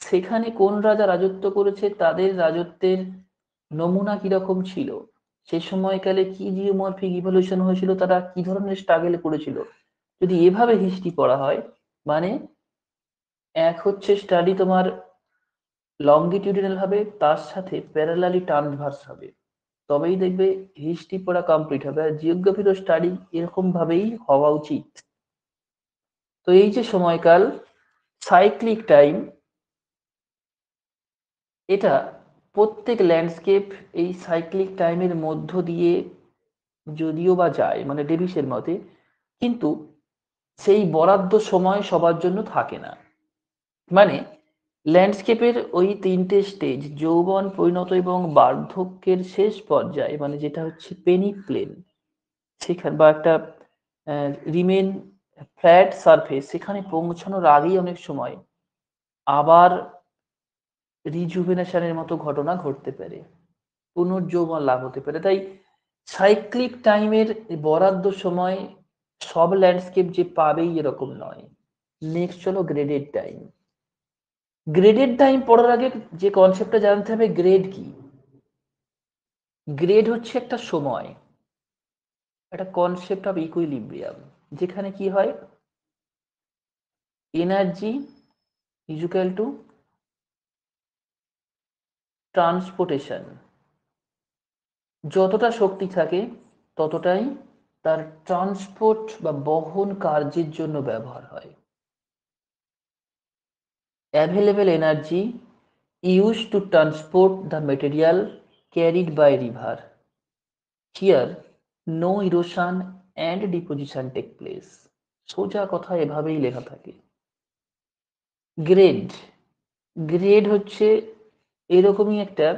সেখানে কোন রাজা রাজত্ব করেছে, তাদের রাজত্বের নমুনা কিরকম ছিল, সে সময়কালে কি জিওমরফিক ইভলিউশন হয়েছিল, তারা কি ধরনের স্ট্রাগল করেছিল, যদি এভাবে হিস্ট্রি পড়া হয়, মানে এক হচ্ছে স্টাডি তোমার লংগিটিউডিনাল হবে, তার সাথে প্যারালালি ট্রান্সভার্স হবে, তবেই দেখবে হিস্ট্রি পড়া কমপ্লিট হবে। আর জিওগ্রাফিরও স্টাডি এরকম ভাবেই হওয়া উচিত। তো এই যে সময়কাল, সাইক্লিক টাইম, এটা প্রত্যেক ল্যান্ডস্কেপ এই সাইক্লিক টাইমের মধ্য দিয়ে যদিও বা যায়, মানে ডেভিসের মতে, কিন্তু সেই বরাদ্দ সময় সবার জন্য থাকে না। মানে ল্যান্ডস্কেপের ওই তিনটে স্টেজ, যৌবন, পরিণত এবং বার্ধক্যের শেষ পর্যায়ে, মানে যেটা হচ্ছে পেনিপ্লেন, সেখানে বা একটা রিমেন ফ্ল্যাট সারফেস, সেখানে পৌঁছানোর আগেই অনেক সময় আবার রিজুভেনেশনের মতো ঘটনা ঘটতে পারে, পুনর্যৌবন লাভ হতে পারে। তাই সাইক্লিক টাইমের বরাদ্দ সময় সব ল্যান্ডস্কেপ যে পাবেই এরকম নয়। নেক্সট হলো গ্রেডেড টাইম। গ্রেডেড টাইম পড়ার আগে যে কনসেপ্টটা জানতে হবে, গ্রেড কি। গ্রেড হচ্ছে একটা সময়, একটা কনসেপ্ট অফ ইকুইলিব্রিয়াম, যেখানে কি হয়, এনার্জি ইকুয়াল টু ট্রান্সপোর্টেশন, যতটা শক্তি থাকে ততটাই তার ট্রান্সপোর্ট বা বহন কার্যের জন্য ব্যবহার হয়। Available energy used to transport the material carried by river. Here, no erosion and deposition take place. সোজা কথা এভাবেই লেখা থাকে। গ্রেড, গ্রেড হচ্ছে এরকমই একটা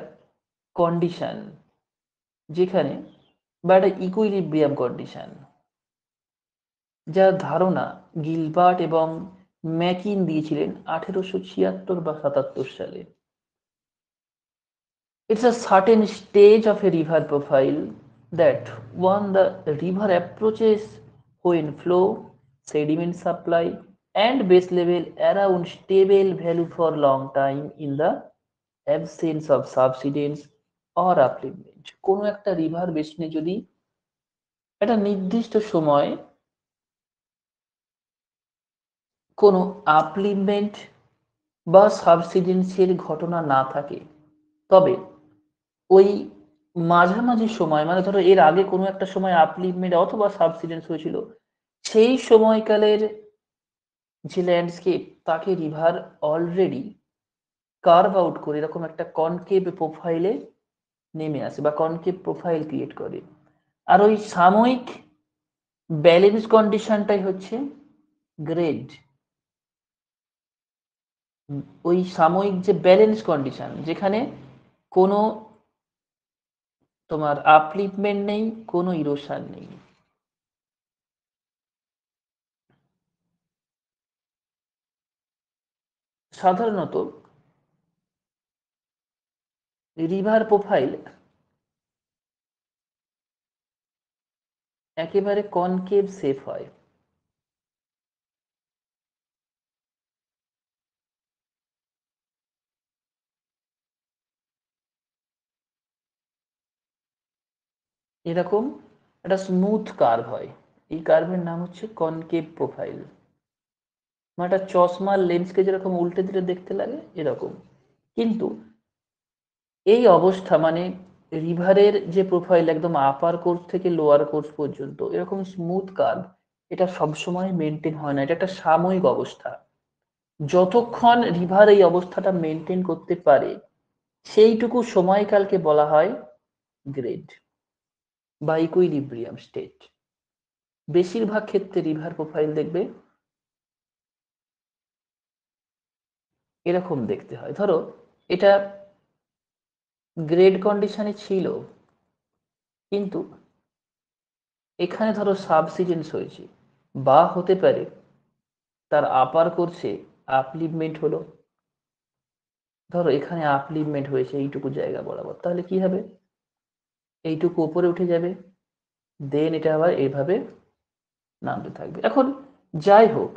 কন্ডিশন, যেখানে বা একটা ইকুইলিব্রিয়াম কন্ডিশন, যার ধারণা গিলবার্ট এবং ম্যাকিন দিয়েছিলেন 1876 বা 77 সালে। It's a certain stage of a river profile that when the river approaches when flow, sediment supply, and base level around stable value for long time in the absence of subsidence or upliftment. কোনো একটা river বেসিনে যদি একটা নির্দিষ্ট সময় কোনো আপলিভমেন্ট বা সাবসিডেন্সের ঘটনা না থাকে, তবে ওই মাঝামাঝি সময়, মানে ধরো এর আগে কোনো একটা সময় আপলিভমেন্ট অথবা সাবসিডেন্স হয়েছিল, সেই সময়কালের যে ল্যান্ডস্কেপ, তাকে রিভার অলরেডি কার্ভ আউট করে এরকম একটা কনকেভ প্রোফাইলে নেমে আসে বা কনকেভ প্রোফাইল ক্রিয়েট করে। আর ওই সাময়িক ব্যালেন্স কন্ডিশনটাই হচ্ছে গ্রেড। ওই সাময়িক যে ব্যালেন্স কন্ডিশন, যেখানে কোনো তোমার আপলিভমেন্ট নেই, কোনো ইরোশন নেই। সাধারণত রিভার প্রোফাইল একেবারে কনকেভ শেপ হয়। এরকম একটা স্মুথ কার্ভ হয়, এই কার্ভের নাম হচ্ছে কনকেভ প্রোফাইল। মানে একটা চশমার লেন্সকে যেরকম উল্টে দিলে দেখতে লাগে এরকম। কিন্তু এই অবস্থা, মানে রিভারের যে প্রোফাইল একদম আপার কোর্স থেকে লোয়ার কোর্স পর্যন্ত এরকম স্মুথ কার্ভ, এটা সবসময় মেনটেন হয় না, এটা একটা সাময়িক অবস্থা। যতক্ষণ রিভার এই অবস্থাটা মেনটেন করতে পারে সেইটুকু সময়কালকে বলা হয় গ্রেড বা ইকুইলিব্রিয়াম স্টেট। বেশিরভাগ ক্ষেত্রে রিভার প্রোফাইল দেখবে এরকম দেখতে হয়। ধরো এটা গ্রেড কন্ডিশনে ছিল, কিন্তু এখানে ধরো সাবসিডেন্স হয়েছে, বা হতে পারে তার আপার কোর্সে আপলিভমেন্ট হলো। ধরো এখানে আপলিভমেন্ট হয়েছে এইটুকু জায়গা বরাবর, তাহলে কি হবে, এইটুকু উপরে উঠে যাবে, দেন এটা আবার এইভাবে নামতে থাকবে। এখন যাই হোক,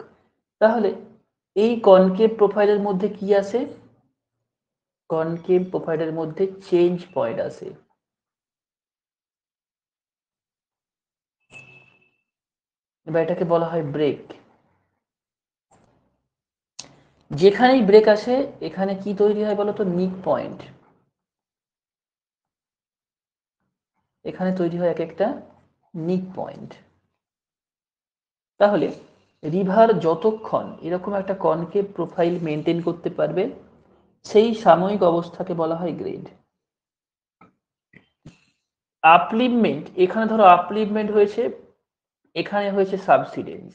তাহলে এই কনকেভ প্রোফাইলের মধ্যে কি আছে, কনকেভ প্রোফাইলের মধ্যে চেঞ্জ পয়েন্ট আছে। এবার এটাকে বলা হয় ব্রেক। যেখানেই ব্রেক আসে এখানে কি তৈরি হয় বলতো, নিক পয়েন্ট। এখানে তৈরি হয় এক একটা নিক পয়েন্ট। তাহলে রিভার যতক্ষণ এরকম একটা কনকেভ প্রোফাইল মেনটেন করতে পারবে সেই সাময়িক অবস্থাকে বলা হয় গ্রেড। আপলিভমেন্ট, এখানে ধরো আপলিভমেন্ট হয়েছে, এখানে হয়েছে সাবসিডেন্স।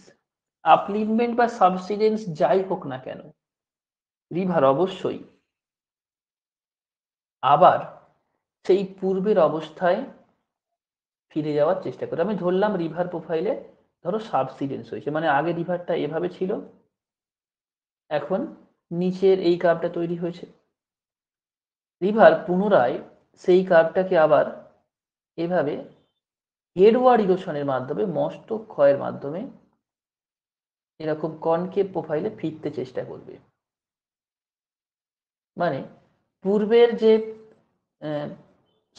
আপলিভমেন্ট বা সাবসিডেন্স যাই হোক না কেন, রিভার অবশ্যই আবার সেই পূর্বের অবস্থায় ফিরে যাওয়ার চেষ্টা করে। আমি ধরলাম রিভার প্রোফাইলে ধরো সাবসিডেন্স হয়েছে, মানে আগে রিভারটা এভাবে ছিল, এখন নিচের এই কার্ভটা তৈরি হয়েছে। রিভার পুনরায় সেই কার্ভটাকে আবার এভাবে হেডওয়ার্ড ইরোশনের মাধ্যমে, মস্তক ক্ষয়ের মাধ্যমে এরকম কনকেভ প্রোফাইলে ফিরতে চেষ্টা করবে। মানে পূর্বের যে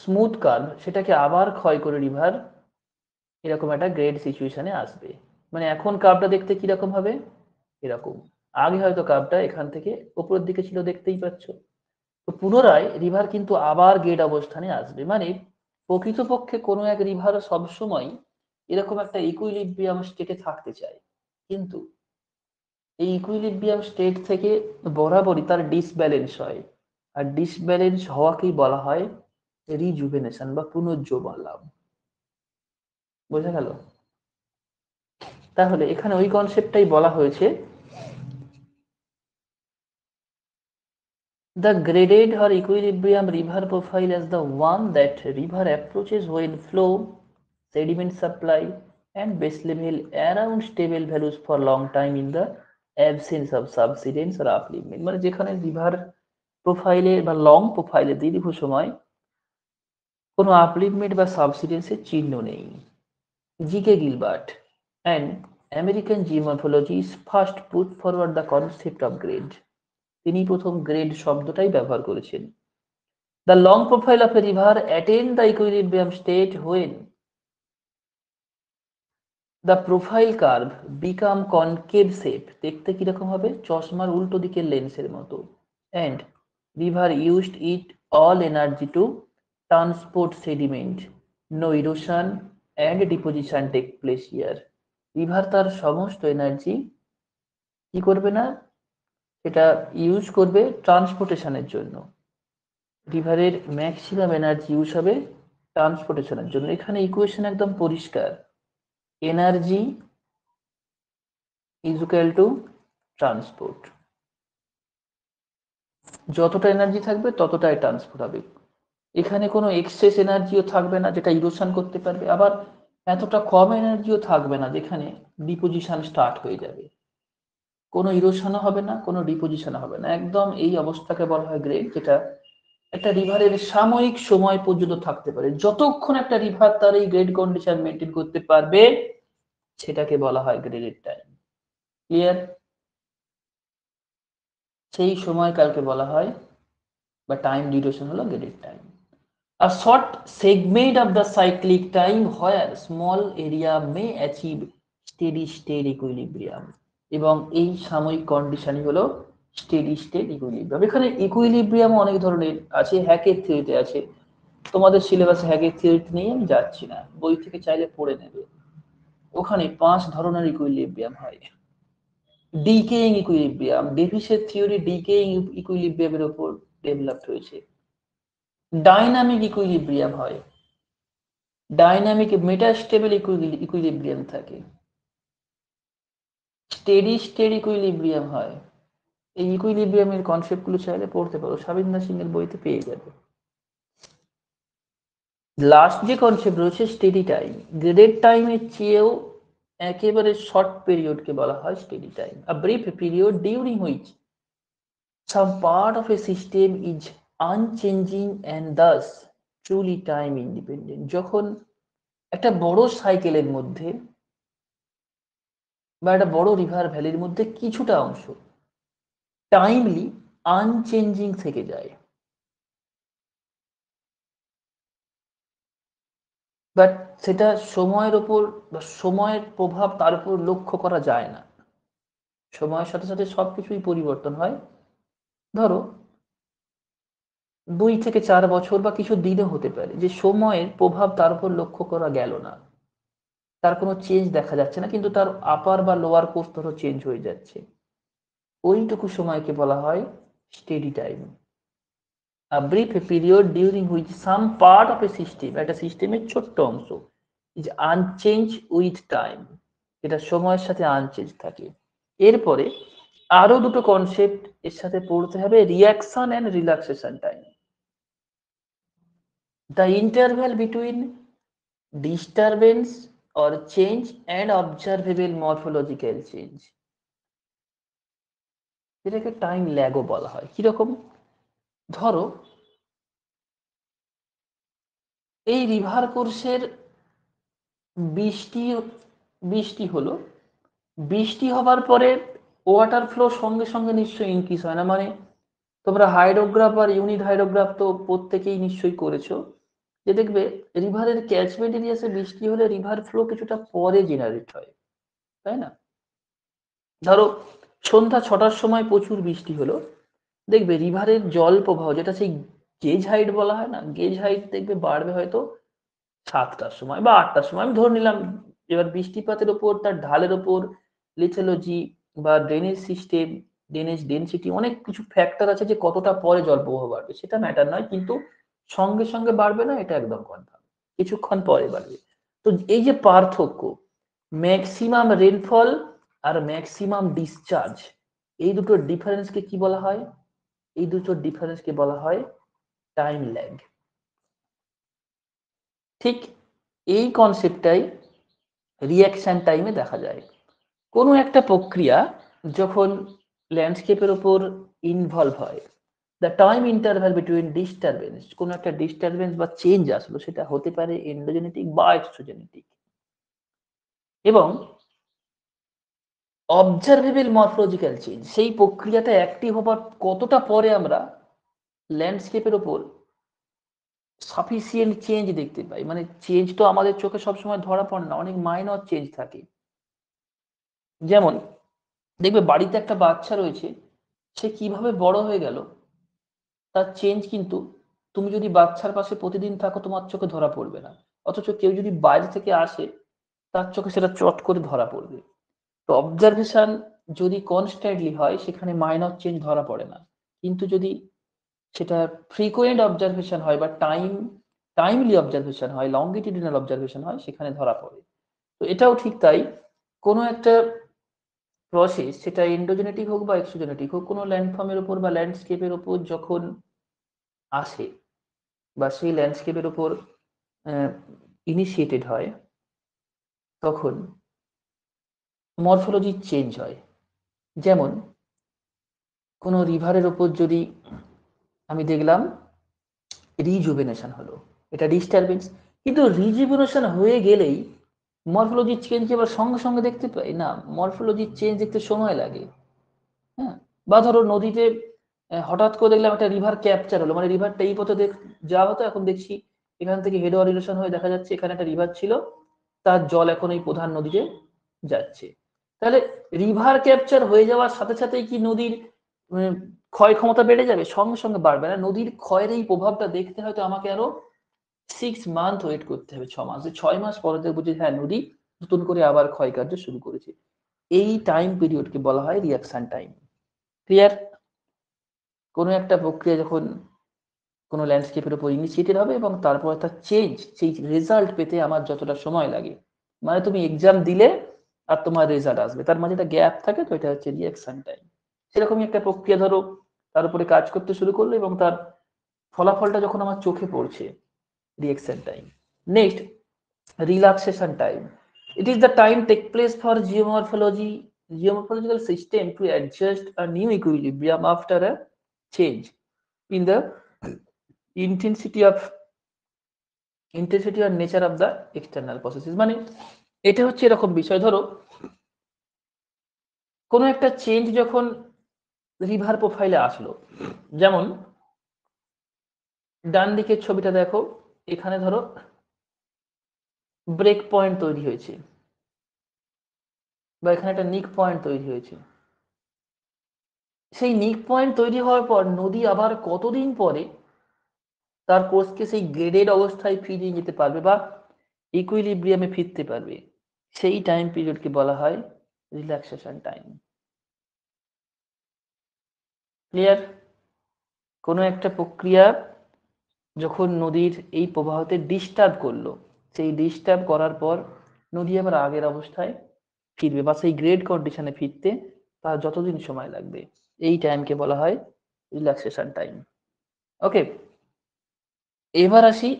স্মুথ কার্ভ সেটাকে আবার ক্ষয় করে রিভার এরকম একটা গ্রেড সিচুয়েশনে আসবে। মানে এখন কার্ভটা দেখতে কিরকম হবে, এরকম। আগে হয়তো কার্ভটা এখান থেকে উপরের দিকে ছিল, দেখতেই পাচ্ছ। তো পুনরায় রিভার কিন্তু আবার গ্রেড অবস্থানে আসবে। মানে প্রকৃতপক্ষে কোনো এক রিভার সবসময় এরকম একটা ইকুইলিব্রিয়াম স্টেটে থাকতে চায়, কিন্তু এই ইকুইলিব্রিয়াম স্টেট থেকে বরাবরই তার ডিসব্যালেন্স হয়, আর ডিসব্যালেন্স হওয়াকেই বলা হয় রিজুভেনেশন বা পুনর্জীবন লাভ। বোঝা গেল? তাহলে এখানে ওই কনসেপ্টটাই বলা হয়েছে, the graded or equilibrium river profile as the one that river approaches when flow, sediment supply and base level around stable values for long time in the absence of subsidence or upliftment। মানে যেখানে river প্রোফাইলে বা long প্রোফাইলে দীর্ঘ সময় কোনো upliftment বা সাবসিডেন্সের চিহ্ন নেই। GK Gilbert and American geomorphologists first put forward the concept of grade। তিনি প্রথম গ্রেড শব্দটাই ব্যবহার করেছেন। The long profile of a river attain the equilibrium state when the profile curve become concave shape, দেখতে কিরকম হবে, চশমার উল্টো দিকের লেন্সের মতো, and river used it all energy to transport sediment, no erosion and deposition take place here। River তার সমস্ত এনার্জি কি করবে না, এটা ইউজ করবে ট্রান্সপোর্টেশনের জন্য। রিভারের ম্যাক্সিমাম এনার্জি ইউজ হবে ট্রান্সপোর্টেশনের জন্য। এখানে ইকুয়েশন একদম পরিষ্কার, energy is equal to transport. যতটা এনার্জি থাকবে ততটাই ট্রান্সপোর্ট হবে। এখানে কোনো এক্সেস এনার্জিও থাকবে না যেটা ইরোশন করতে পারবে, আবার এতটা কম এনার্জিও থাকবে না যেখানে ডিপোজিশন স্টার্ট হয়ে যাবে। কোনো ইরোশনও হবে না, কোনো ডিপোজিশনও হবে না, একদম এই অবস্থাকে বলা হয় গ্রেড, যেটা একটা রিভারের সাময়িক সময় পর্যন্ত থাকতে পারে। যতক্ষণ একটা রিভার তার এই গ্রেড কন্ডিশন মেনটেন করতে পারবে সেটাকে বলা হয় গ্রেডেড টাইম। ক্লিয়ার? সেই সময়কালকে বলা হয় বা টাইম ডিউরেশন হলো graded time. A short segment of the cyclic time where small area may achieve steady state equilibrium। এবং এই সাময়িক কন্ডিশনই হলো স্টেডি স্টেট ইকুইলিব্রিয়াম। এখানে ইকুইলিব্রিয়াম অনেক ধরনের আছে, হ্যাকের থিওরিতে আছে। তোমাদের সিলেবাসে হ্যাকের থিওরিতে নিয়ে আমি যাচ্ছি না, বই থেকে চাইলে পড়ে নেবে। ওখানে 5 ধরনের ইকুইলিব্রিয়াম হয়। ডিকেইং ইকুইলিব্রিয়াম, ডেভিসের থিওরি ডিকেইং ইকুইলিব্রিয়ামের উপর ডেভেলপড হয়েছে। ডাইনামিক ইকুইলিব্রিয়াম হয়, ডাইনামিক মেটাস্টেবল ইকুইলিব্রিয়াম থাকে, স্টেডি স্টেট ইকুইলিব্রিয়াম হয়। এই ইকুইলিব্রিয়ামের কনসেপ্টগুলো চাইলে পড়তে পারো, সাবিন্দা সিং এর বইতে পেয়ে যাবে। লাস্ট যে কনসেপ্ট রয়েছে স্টেডি টাইম, গ্রেডেড টাইমের চেয়েও একেবারে শর্ট পিরিয়ডকে বলা হয় steady time, a brief period during which some part of a system is আনচেঞ্জিং and thus truly time independent. যখন একটা বড় সাইকেলের মধ্যে বা একটা বড় রিভার ভ্যালির মধ্যে কিছুটা অংশ টাইমলি আনচেঞ্জিং থেকে যায়, বাট সেটা সময়ের ওপর বা সময়ের প্রভাব তার উপর লক্ষ্য করা যায় না, সময়ের সাথে সাথে সবকিছুই পরিবর্তন হয়। ধরো 2 থেকে 4 বছর বা কিছু দিনও হতে পারে যে সময়ের প্রভাব তার উপর লক্ষ্য করা গেল না, তার কোনো চেঞ্জ দেখা যাচ্ছে না, কিন্তু তার আপার বা লোয়ার কোর্স ধরো চেঞ্জ হয়ে যাচ্ছে, ওইটুকু সময়কে বলা হয় steady time. A brief period during which some part of a system, একটা সিস্টেমের ছোট্ট অংশ, is unchanged with time, এটা সময়ের সাথে আনচেঞ্জ থাকে। এরপরে আরো দুটো কনসেপ্ট এর সাথে পড়তে হবে, reaction and relaxation time, the interval between disturbance or change and observable morphological change, এটাকে টাইম ল্যাগও বলা হয়। কিরকম? ধরো এই রিভার কোর্সের বৃষ্টি বৃষ্টি হলো, বৃষ্টি হবার পরে ওয়াটার ফ্লো সঙ্গে সঙ্গে নিশ্চয়ই ইনক্রিজ হয় না, মানে তোমরা হাইড্রোগ্রাফ আর ইউনিট হাইড্রোগ্রাফ তো প্রত্যেকেই নিশ্চয়ই করেছো, যে দেখবে রিভারের ক্যাচমেন্ট এরিয়াতে বৃষ্টি হলে রিভার ফ্লো কিছুটা পরে জেনারেট হয়, তাই না? ধরো সন্ধ্যা 6টার সময় প্রচুর বৃষ্টি হলো, দেখবে রিভারের জল প্রবাহ যেটা সেই গেজ হাইট বলা হয় না, গেজ হাইট দেখবে বাড়বে হয়তো 7টার সময় বা 8টার সময়, আমি ধরে নিলাম। এবার বৃষ্টিপাতের উপর, তার ঢালের উপর, লিথোলজি বা ড্রেনেজ সিস্টেম, ড্রেনেজ ডেনসিটি, অনেক কিছু ফ্যাক্টর আছে যে কতটা পরে জল প্রবাহ বাড়বে, সেটা ম্যাটার নয়, কিন্তু সঙ্গে সঙ্গে বাড়বে না এটা একদম কনফার্ম, কিছুক্ষণ পরে বাড়বে। তো এই যে পার্থক্য, ম্যাক্সিমাম রেনফল আর ম্যাক্সিমাম ডিসচার্জ, এই দুটো ডিফারেন্সকে কি বলা হয়? এই দুটো ডিফারেন্সকে বলা হয় টাইম ল্যাগ। ঠিক এই কনসেপ্টটাই রিয়াকশন টাইমে দেখা যায়। কোনো একটা প্রক্রিয়া যখন ল্যান্ডস্কেপের উপর ইনভলভ হয়, the time interval between disturbance, কোনো একটা ডিস্টারবেন্স বা চেঞ্জ আসলো, সেটা হতে পারে এন্ডোজেনেটিক বা এক্সোজেনেটিক, এবং অবজারভেবল মরফোলজিক্যাল চেঞ্জ, সেই প্রক্রিয়াটা অ্যাক্টিভ হবার কতটা পরে আমরা ল্যান্ডস্কেপের উপর সাফিসিয়েন্ট চেঞ্জ দেখতে পাই, মানে চেঞ্জ তো আমাদের চোখে সবসময় ধরা পড়ে না, অনেক মাইনর চেঞ্জ থাকে। যেমন দেখবে বাড়িতে একটা বাচ্চা রয়েছে, সে কিভাবে বড় হয়ে গেল তার চেঞ্জ কিন্তু তুমি যদি বাচ্চার পাশে প্রতিদিন থাকো তোমার চোখে ধরা পড়বে না, অথচ কেউ যদি বাইরে থেকে আসে তার চোখে সেটা চট করে ধরা পড়বে। তো অবজারভেশন যদি কনস্ট্যান্টলি হয় সেখানে মাইনর চেঞ্জ ধরা পড়ে না, কিন্তু যদি সেটা ফ্রিকোয়েন্ট অবজারভেশন হয় বা টাইমলি অবজারভেশন হয়, লঙ্গিটিউডিনাল অবজারভেশন হয়, সেখানে ধরা পড়ে। তো এটাও ঠিক তাই, কোনো একটা প্রসেস সেটা এন্ডোজেনেটিক হোক বা এক্সোজেনেটিক হোক, কোনো ল্যান্ডফর্মের উপর বা ল্যান্ডস্কেপের উপর যখন আসে বা সেই ল্যান্ডস্কেপের উপর ইনিশিয়েটেড হয়, তখন মরফোলজি চেঞ্জ হয়। যেমন কোনো রিভারের উপর যদি আমি দেখলাম রিজুভেনেশন হলো, এটা ডিস্টারবেন্স, কিন্তু রিজুভেনেশন হয়ে গেলেই মরফোলজি চেঞ্জ এবার সঙ্গে সঙ্গে দেখতে পাই না, মরফোলজি চেঞ্জ দেখতে সময় লাগে। হ্যাঁ, বা ধরো নদীতে হঠাৎ করে দেখলাম একটা রিভার ক্যাপচার হলো, মানে রিভারটা এই পথে যাওয়া হতো, এখন দেখছি এখান থেকে হেড ওভার রিলেশন হয়ে দেখা যাচ্ছে এখানে একটা রিভার ছিল, তার জল এখন এই প্রধান নদীতে যাচ্ছে। তাহলে রিভার ক্যাপচার হয়ে যাওয়ার সাথে সাথেই কি নদীর ক্ষয় ক্ষমতা বেড়ে যাবে? সঙ্গে সঙ্গে বাড়বে না, নদীর ক্ষয়ের এই প্রভাবটা দেখতে হয়তো আমাকে আরো 6 মান্থ ওয়েট করতে হবে, 6 মাস, 6 মাস পরে দেখবো যে হ্যাঁ নদী নতুন করে আবার ক্ষয়কার্য শুরু করেছে। এই টাইম পিরিয়ডকে বলা হয় রিয়াকশন টাইম। ক্লিয়ার? কোনো একটা প্রক্রিয়া যখন কোনো ল্যান্ডস্কেপের উপর ইনিশিয়েটেড হবে এবং তারপর তার চেঞ্জ, সেই রেজাল্ট পেতে আমার যতটা সময় লাগে, মানে তুমি এক্সাম দিলে আর তোমার রেজাল্ট আসবে, তার মাঝে একটা গ্যাপ থাকে, তো এটা হচ্ছে রিয়াকশন টাইম। সেরকমই একটা প্রক্রিয়া ধরো তার উপরে কাজ করতে শুরু করলো এবং তার ফলাফলটা যখন আমার চোখে পড়ছে, reaction time. Next, relaxation time. It is the time take place for geomorphological system to adjust a new equilibrium after a change in the intensity or nature of the external processes। মানে এটা হচ্ছে এরকম বিষয়, ধরো কোনো একটা change যখন river প্রোফাইলে আসলো, যেমন ডান দিকের ছবিটা দেখো, এখানে ধরো ব্রেক পয়েন্ট তৈরি হয়েছে বা এখানে একটা নিক পয়েন্ট তৈরি হয়েছে। সেই নিক পয়েন্ট তৈরি হওয়ার পর নদী আবার কতদিন পরে তার কোর্সকে সেই গ্রেডেড অবস্থায় ফিরিয়ে যেতে পারবে বা ইকুইলিব্রিয়ামে ফিরতে পারবে, সেই টাইম পিরিয়ডকে বলা হয় রিল্যাক্সেশন টাইম। ক্লিয়ার? কোনো একটা প্রক্রিয়া যখন নদীর এই প্রবাহতে ডিস্টার্ব করলো, সেই ডিস্টার্ব করার পর নদী আবার আগের অবস্থায় ফিরবে বা সেই গ্রেড কন্ডিশনে ফিরতে তার যতদিন সময় লাগবে, এই টাইমকে বলা হয় রিল্যাক্সেশন টাইম। ওকে, এবার আসি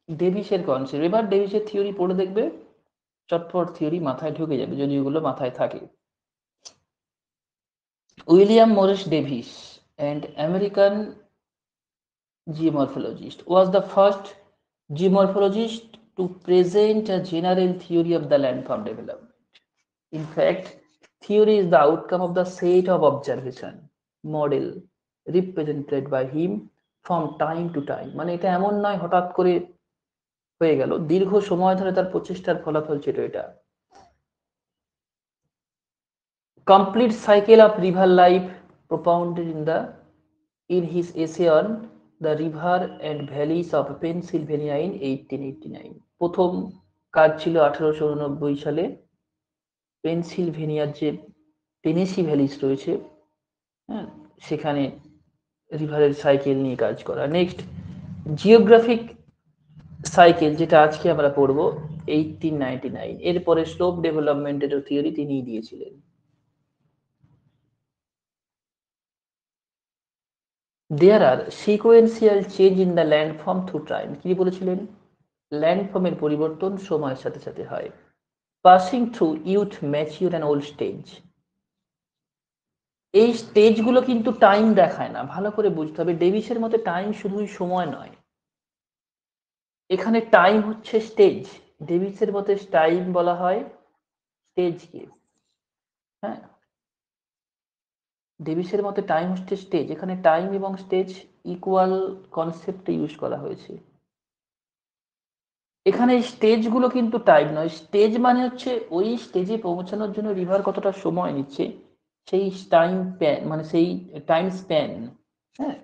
ডেভিসের কনসেপ্ট। এবার ডেভিসের থিওরি পড়ে দেখবে, চটপট থিওরি মাথায় ঢুকে যাবে যদি ওগুলো মাথায় থাকে। William Morris Davis, and American geomorphologist, was the first geomorphologist to present a general theory of the landform development. In fact, theory is the outcome of the set of observation model represented by him from time to time। মানে এটা এমন নয় হঠাৎ করে হয়ে গেল, দীর্ঘ সময় ধরে তার প্রচেষ্টার ফলাফল ছিল এটা। Complete cycle of river life propounded in his essay on the river and valleys of Pennsylvania in 1889। প্রথম কাজ ছিল 1889 সালে পেনসিলভেনিয়ার যে টেনেসি ভ্যালিস রয়েছে, হ্যাঁ, সেখানে রিভারের সাইকেল নিয়ে কাজ করা। নেক্সট, জিওগ্রাফিক সাইকেল, যেটা আজকে আমরা পড়বো, 1899। এরপরে স্লোপ ডেভেলপমেন্টের থিওরি তিনিই দিয়েছিলেন। There are sequential change in the landform through time। কি বলেছিলেন? ল্যান্ডফর্মের পরিবর্তন সময়ের সাথে সাথে হয়। Passing through youth, mature and old stage. এই স্টেজগুলো কিন্তু টাইম দেখায় না, ভালো করে বুঝতে হবে। ডেভিসের মতে টাইম শুধুই সময় নয়, এখানে টাইম হচ্ছে স্টেজ। ডেভিসের মতে টাইম বলা হয় স্টেজকে, হ্যাঁ, ডেভিসের মতে টাইম হচ্ছে স্টেজ। এখানে টাইম এবং স্টেজ ইকুয়াল কনসেপ্টে ইউজ করা হয়েছে। এখানে স্টেজগুলো কিন্তু টাইম নয়, স্টেজ মানে হচ্ছে ওই স্টেজে পৌঁছানোর জন্য রিভার কতটা সময় নিচ্ছে, সেই টাইম মানে সেই টাইম স্প্যান। হ্যাঁ,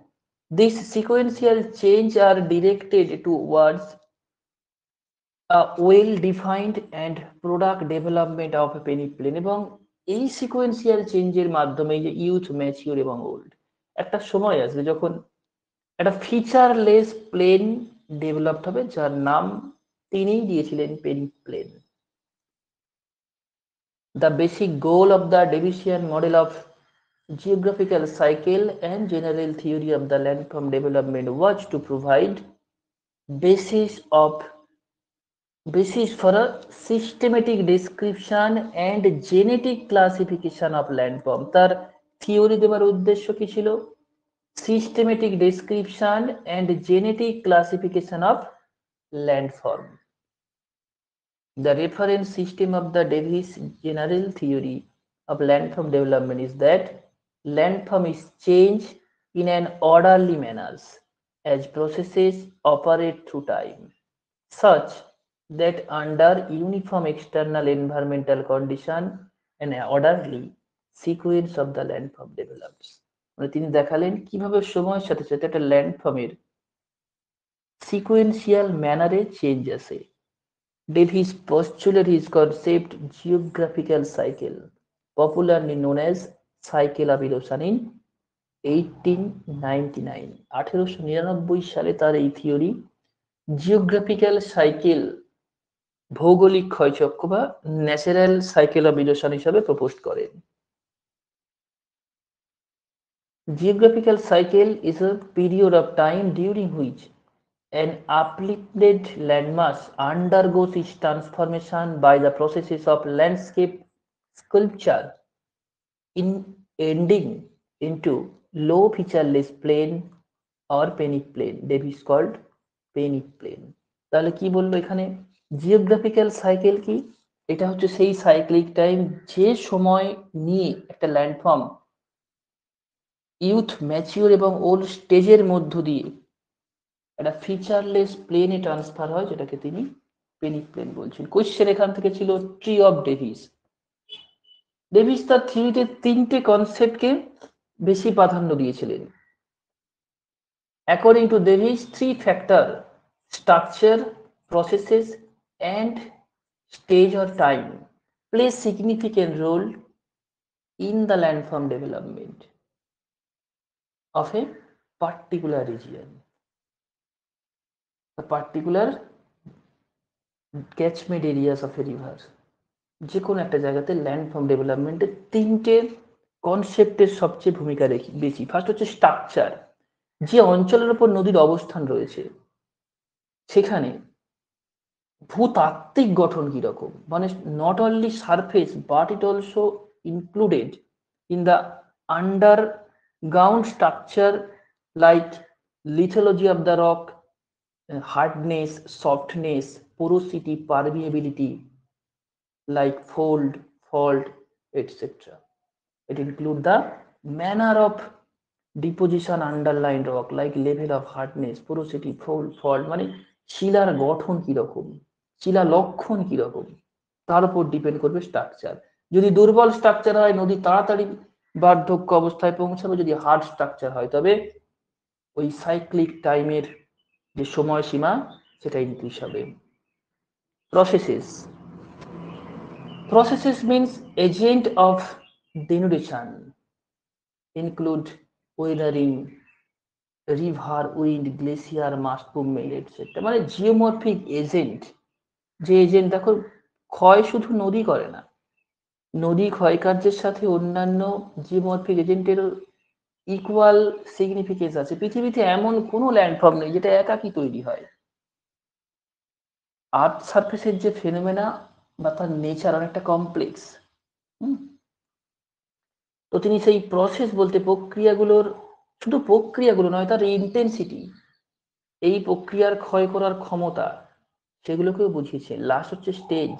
this sequential change are directed towards a well defined and product development of a পেনিপ্লেন। এবং এই সিকোয়েন্সিয়াল চেঞ্জের মাধ্যমে যে ইউথ, ম্যাচিউর এবং ওল্ড, একটা সময় আসবে যখন একটা ফিচারলেস প্লেন ডেভেলপড হবে, যার নাম তিনিই দিয়েছিলেন পেনিপ্লেন। The basic goal of the Davisian model of geographical cycle and general theory of the landform development was to provide basis for a systematic description and genetic classification of landform। তার theory দেওয়ার উদ্দেশ্য কি ছিল? Systematic description and genetic classification of landform। The reference system of the Davis general theory of landform development is that landform is changed in an orderly manner as processes operate through time, such that under uniform external environmental condition an orderly sequence of the landform develops। মানে তিনি দেখালেন কিভাবে সময়ের সাথে সাথে একটা ল্যান্ডফর্মের sequential ম্যানারে change আসে। Davis postulated his concept geographical cycle popularly known as cycle of erosion in 1899 1899 সালে তার এই থিওরি জিওগ্রাফিক্যাল সাইকেল ভৌগোলিক ক্ষয়চক্র বা ন্যাচারাল সাইকেল অফ ইরোশন হিসাবে প্রপোজ করেন। Geographical cycle is a period of time during which an uplifted landmass undergoes its transformation by the processes of landscape sculpture in ending into low featureless plain or penic plain. Davis called penic plain. তাহলে কি বললো এখানে, geographical cycle কি, এটা হচ্ছে সেই cyclic time যে সময় নিয়ে একটা ল্যান্ডফর্ম ইউথ, ম্যাচিওর এবং ওল্ড স্টেজের মধ্য দিয়ে একটা ফিচারলেস প্লেনে ট্রান্সফার হয়, যেটাকে তিনি পেনিক প্লেন বলছেন। কোয়েশ্চেন এখান থেকে ছিল ট্রি অফ ডেভিস। ডেভিস তার থিওরিতে তিনটে কনসেপ্টকে বেশি প্রাধান্য দিয়েছিলেন। According to Davis, three factor structure, processes and stage or time play significant role in the landform development of a particular region, a particular catchment areas of a river। যে কোনো একটা জায়গাতে landform ডেভেলপমেন্টে তিনটে কনসেপ্টের সবচেয়ে ভূমিকা বেশি। ফার্স্ট হচ্ছে structure, যে অঞ্চলের উপর নদীর অবস্থান রয়েছে সেখানে ভূতাত্ত্বিক গঠন কিরকম, মানে not only surface but it also included in the underground structure like lithology of the rock, hardness, softness, porosity, permeability like fold, fault, etc. It includes the manner of deposition underlying rock like level of hardness, porosity, fold, fault, মানে শিলার গঠন কিরকম, শিলা লক্ষণ কিরকম, তার উপর depend করবে structure. যদি দুর্বল স্ট্রাকচার হয় নদী তাড়াতাড়ি বার্ধক্য অবস্থায় পৌঁছাবে, যদি হার্ড স্ট্রাকচার হয় তবে ওই সাইক্লিক টাইমের যে সময়সীমা সেটা ইনক্রিজ হবে। Processes, processes means agent of denudation include weathering, river, wind, glacier, mass movement etcetera. মানে জিওমরফিক এজেন্ট, যে এজেন্ট দেখো ক্ষয় শুধু নদী করে না, নদী ক্ষয়কার্যের সাথে অন্যান্য জিওমরফিক এজেন্টের ইকুয়াল সিগনিফিকেন্স আছে। পৃথিবীতে এমন কোনো ল্যান্ডফর্ম নেই যেটা একাকী তৈরি হয়। আর্থ সারফেসের যে ফেনোমেনা বা তার নেচার অনেকটা কমপ্লেক্স। তো তিনি সেই প্রসেস বলতে প্রক্রিয়াগুলোর, শুধু প্রক্রিয়াগুলো নয়, তার ইন্টেন্সিটি, এই প্রক্রিয়ার ক্ষয় করার ক্ষমতা, সেগুলোকেও বুঝিয়েছেন। লাস্ট হচ্ছে স্টেজ,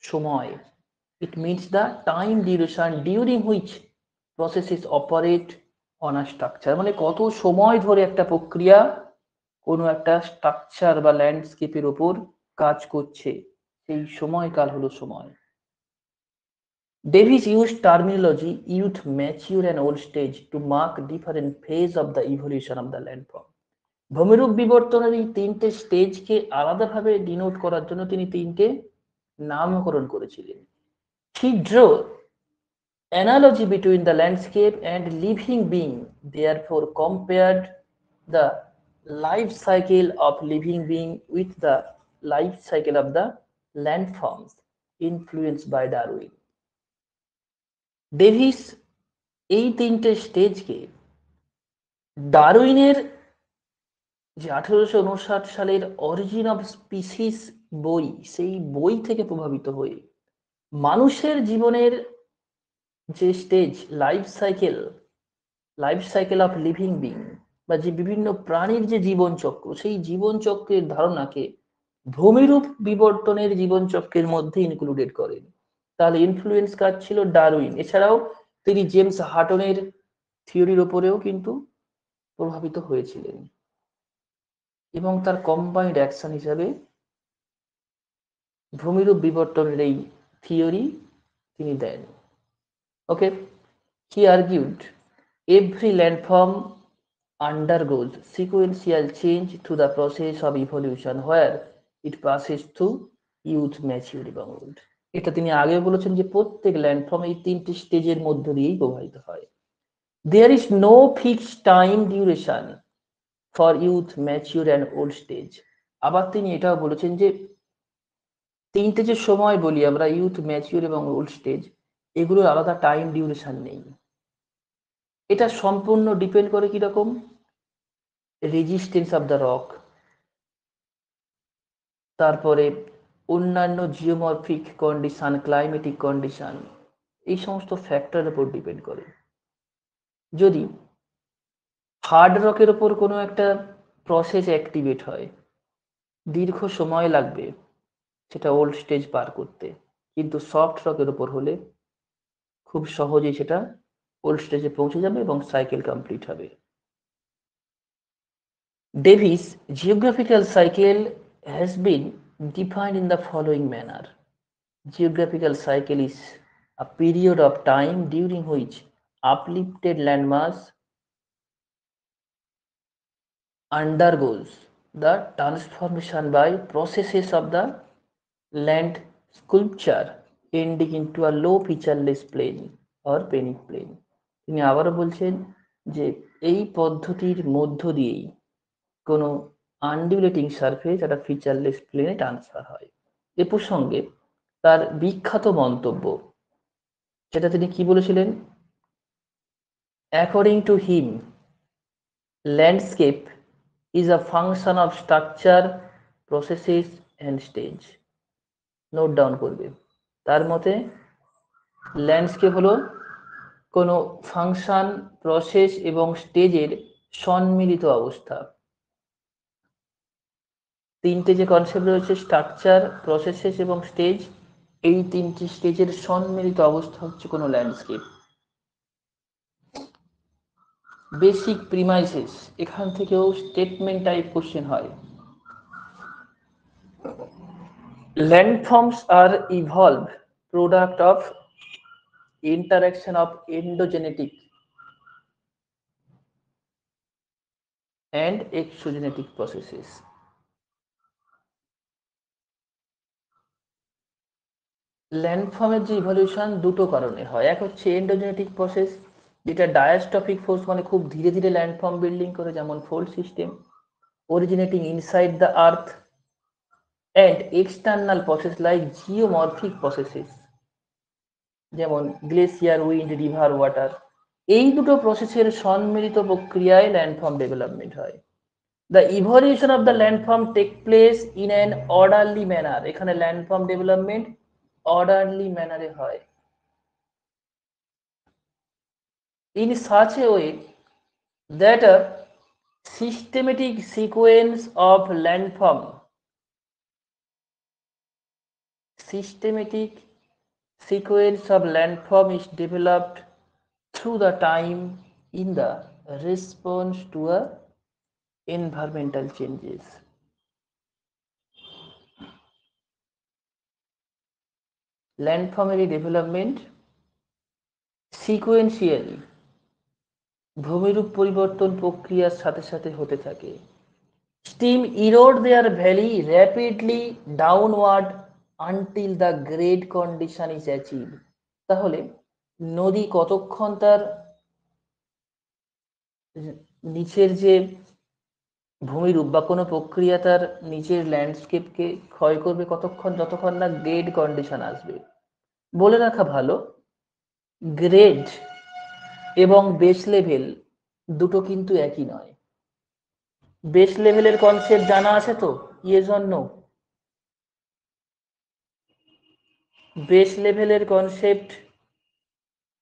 সময়। It means the time duration during which processes operate on a structure, মানে কত সময় ধরে একটা প্রক্রিয়া কোনো একটা স্ট্রাকচার বা ল্যান্ডস্কেপের ওপর কাজ করছে, সেই সময়কাল হলো সময়। Davis used terminology youth, mature and old stage to mark different phase of the evolution of the landform. ভূমিরূপ বিবর্তনের এই তিনটে স্টেজকে আলাদাভাবে ডিনোট করার জন্য তিনি তিনটে নামকরণ করেছিলেন। He drew analogy between the landscape and living being, therefore compared the life cycle of living being with the life cycle of the landforms influenced by Darwin. Davis এই তিনটে স্টেজকে ডারউইনের যে 1859 সালের অরিজিন অফ স্পিসিস বই, সেই বই থেকে প্রভাবিত হয়ে মানুষের জীবনের যে stage, life cycle of living being, বা যে বিভিন্ন প্রাণীর যে জীবনচক্র, সেই জীবনচক্রের ধারণাকে ভূমিরূপ বিবর্তনের জীবনচক্রের মধ্যে ইনক্লুডেড করেন। তাহলে ইনফ্লুয়েন্স কাজ ছিল ডারউইন। এছাড়াও তিনি জেমস হাটনের থিওরির উপরেও কিন্তু প্রভাবিত হয়েছিলেন এবং তার কম্বাইন্ড অ্যাকশন হিসাবে ভূমিরূপ বিবর্তনের এই থিওরি তিনি দেন। Okay, he argued every landform undergoes sequential change through the process of evolution where it passes through youth, mature এবং old. এটা তিনি আগে বলেছেন যে প্রত্যেক ল্যান্ডফর্ম এই 3টি স্টেজের মধ্য দিয়েই প্রবাহিত হয়। There is no fixed time duration for youth, mature and old stage. আবার তিনি এটাও বলেছেন যে 3টে যে সময় বলি আমরা, ইউথ, ম্যাচিউর এবং ওল্ড স্টেজ, এগুলোর আলাদা টাইম ডিউরেশন নেই। এটা সম্পূর্ণ ডিপেন্ড করে কিরকম, রেজিস্ট্যান্স অফ দ্য রক, তারপরে অন্যান্য জিওমরফিক কন্ডিশন, ক্লাইমেটিক কন্ডিশন, এই সমস্ত ফ্যাক্টরের উপর ডিপেন্ড করে। যদি হার্ড রকের ওপর কোনো একটা প্রসেস অ্যাক্টিভেট হয়, দীর্ঘ সময় লাগবে সেটা ওল্ড স্টেজ পার করতে, কিন্তু সফট রকের ওপর হলে খুব সহজেই সেটা ওল্ড স্টেজে পৌঁছে যাবে এবং সাইকেল কমপ্লিট হবে। Davis' geographical cycle has been defined in the following manner. Geographical cycle is a period of time during which uplifted landmass undergoes the transformation by processes of the land sculpture, ending into a low featureless plain or penic plain. তিনি আবারও বলছেন যে এই পদ্ধতির মধ্য দিয়েই কোনো আনডিউলেটিং surface একটা ফিচারলেস প্লেনে ট্রান্সফার হয়। এ প্রসঙ্গে তার বিখ্যাত মন্তব্য, সেটা তিনি কি বলেছিলেন, according to him landscape is a function of structure, processes and stage. Note down করবে। তার মতে ল্যান্ডস্কেপ হলো কোনো ফাংশন, প্রসেস এবং স্টেজের সম্মিলিত অবস্থা। 3টে যে কনসেপ্ট রয়েছে, স্ট্রাকচার, প্রসেসেস এবং স্টেজ, এই 3টি স্টেজের সম্মিলিত অবস্থা হচ্ছে কোনো ল্যান্ডস্কেপ। বেসিক প্রিমাইসেস, এখান থেকেও স্টেটমেন্ট টাইপ কোশ্চেন হয়। Landforms are evolved product of interaction of endogenetic and exogenetic processes. ল্যান্ডফর্মের যে ইভলিউশন দুটো কারণে হয়। এক হচ্ছে এন্ডোজেনেটিক প্রসেস, যেটা ডায়াস্ট্রফিক ফোর্স, মানে খুব ধীরে ধীরে ল্যান্ডফর্ম বিল্ডিং করে, যেমন fold system, originating inside the earth, and external process like geomorphic processes, যেমন গ্লেসিয়ার, উইন্ড, রিভার, ওয়াটার। এই দুটো প্রসেসের সম্মিলিত প্রক্রিয়ায় ল্যান্ডফর্ম ডেভেলপমেন্ট হয়। The evolution of the landform take place in an orderly manner. এখানে ল্যান্ডফর্ম ডেভেলপমেন্ট অর্ডারলি ম্যানারে হয়। in such a way that a systematic sequence of landform is developed through the time in the response to a environmental changes. ল্যান্ডফর্মের development sequentially ভূমিরূপ পরিবর্তন প্রক্রিয়ার সাথে সাথে হতে থাকে। Stream erode their valley rapidly downward until the grade condition is achieve. তাহলে নদী কতক্ষণ তার নিচের যে ভূমিরূপ বা কোনো প্রক্রিয়া তার নিচের ল্যান্ডস্কেপকে ক্ষয় করবে কতক্ষণ, যতক্ষণ না গ্রেড কন্ডিশন আসবে। বলে রাখা ভালো, গ্রেড এবং বেস লেভেল দুটো কিন্তু একই নয়। বেস লেভেলের কনসেপ্ট জানা আছে তো? Yes or no? বেস লেভেলের কনসেপ্ট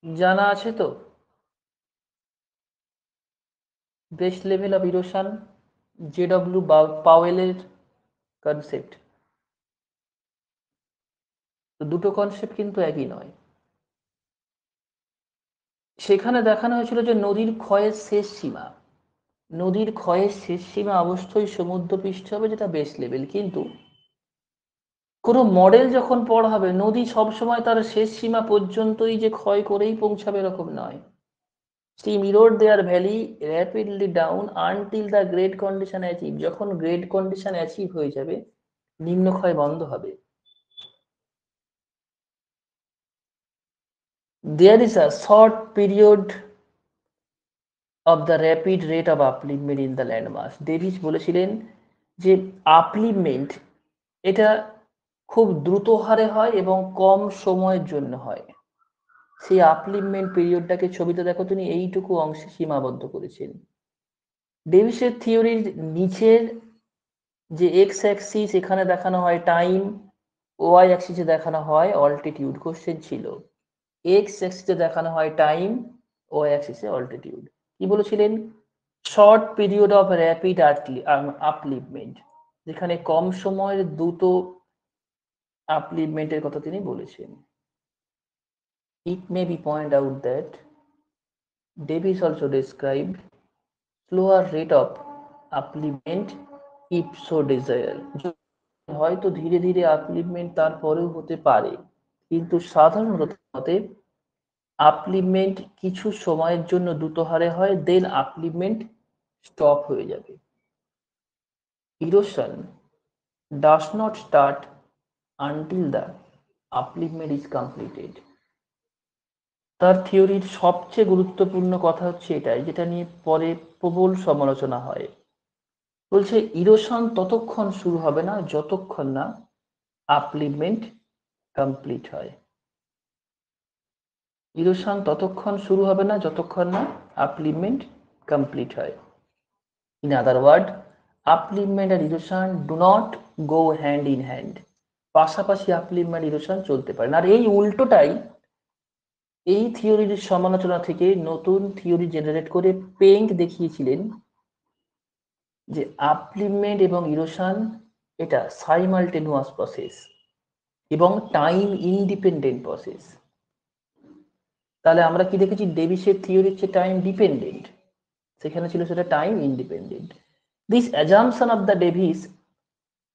জানা আছে তো? Base level of erosion, J W পাওয়েলের কনসেপ্ট। তো দুটো কনসেপ্ট কিন্তু একই নয়। সেখানে দেখানো হয়েছিল যে নদীর ক্ষয়ের শেষ সীমা, নদীর ক্ষয়ের শেষ সীমা অবশ্যই সমুদ্রপৃষ্ঠ হবে, যেটা বেস লেভেল। কিন্তু কোনো মডেল যখন পড়া হবে, নদী সবসময় তার শেষ সীমা পর্যন্তই যে ক্ষয় করেই পৌঁছাবে এরকম নয়। Stream erode their valley rapidly down until the grade condition achieve. যখন গ্রেড কন্ডিশন অ্যাচিভ হয়ে যাবে, নিম্নক্ষয় বন্ধ হবে। there is a short period of the rapid rate of upliftment in the landmass. Davis বলেছিলেন যে আপলিফমেন্ট এটা খুব দ্রুত হারে হয় এবং কম সময়ের জন্য হয়। সেই আপলিফমেন্ট পিরিয়ডটাকে ছবিতে দেখো তিনি এইটুকু অংশে সীমাবদ্ধ করেছেন। ডেভিসের থিওরির নিচের যে এক্স অ্যাক্সিস এখানে দেখানো হয় টাইম, ওয়াই অ্যাক্সিসে দেখানো হয় অল্টিটিউড। কোশ্চেন ছিল এক্স অ্যাক্সিসে দেখানো হয় টাইম, ওয়াই অ্যাক্সিসে অল্টিটিউড। কি বলেছিলেন? Short period of rapid upliftment, যেখানে কম সময়ের দ্রুত আপলিফমেন্টের কথা তিনি বলেছেন। It may be pointed out that Davis also described slower rate of upliftment if so desired. হয়তো ধীরে ধীরে আপলিফমেন্ট তারপরেও হতে পারে, কিন্তু সাধারণত আপলিফমেন্ট কিছু সময়ের জন্য দ্রুত হারে হয়, দেন আপলিফমেন্ট স্টপ হয়ে যাবে। Erosion does not start until the upliftment is completed. তার থিওরির সবচেয়ে গুরুত্বপূর্ণ কথা হচ্ছে এটাই, যেটা নিয়ে পরে প্রবল সমালোচনা হয়। বলছে ইরোশন ততক্ষণ শুরু হবে না যতক্ষণ না আপলিফমেন্ট কমপ্লিট হয়। ইরোশন ততক্ষণ শুরু হবে না যতক্ষণ না আপলিফমেন্ট কমপ্লিট হয়। ইন আদার ওয়ার্ড, আপলিফমেন্ট আর erosion do not go hand in hand. পাশাপাশি আপলিফমেন্ট ইরোশন চলতে পারে না। আর এই উল্টোটাই এই থিওরির সমালোচনা থেকে নতুন থিওরি জেনারেট করে পেঙ্ক দেখিয়েছিলেন যে আপলিফমেন্ট এবং ইরোশন এটা সাইমালটেনিয়াস প্রসেস এবং টাইম ইন্ডিপেন্ডেন্ট প্রসেস। তাহলে আমরা কি দেখেছি? ডেভিসের থিওরি হচ্ছে টাইম ডিপেন্ডেন্ট, সেখানে ছিল সেটা time independent. This assumption of the Davis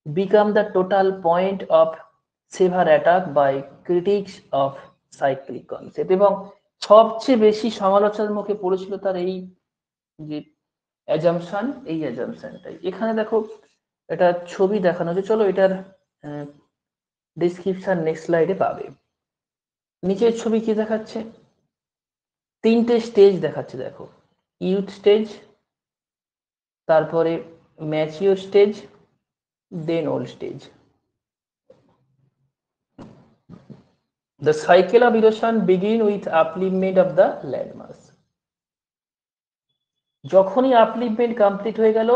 become the total point of severe attack by critics of cyclic concept, এবং সবচেয়ে বেশি সমালোচনার মুখে পড়েছিল তার এই যে অ্যাজাম্পশন, এই অ্যাজাম্পশনটাই। এখানে দেখো এটা ছবি দেখানো হচ্ছে, চলো এটার ডেসক্রিপশন নেক্সট স্লাইডে পাবে। নিচের ছবি কি দেখাচ্ছে? তিনটে স্টেজ দেখাচ্ছে, দেখো ইউথ স্টেজ, তারপরে mature stage, then old stage. The cycle of erosion begin with upliftment of the landmass. যখনই আপলিফমেন্ট কমপ্লিট হয়ে গেল,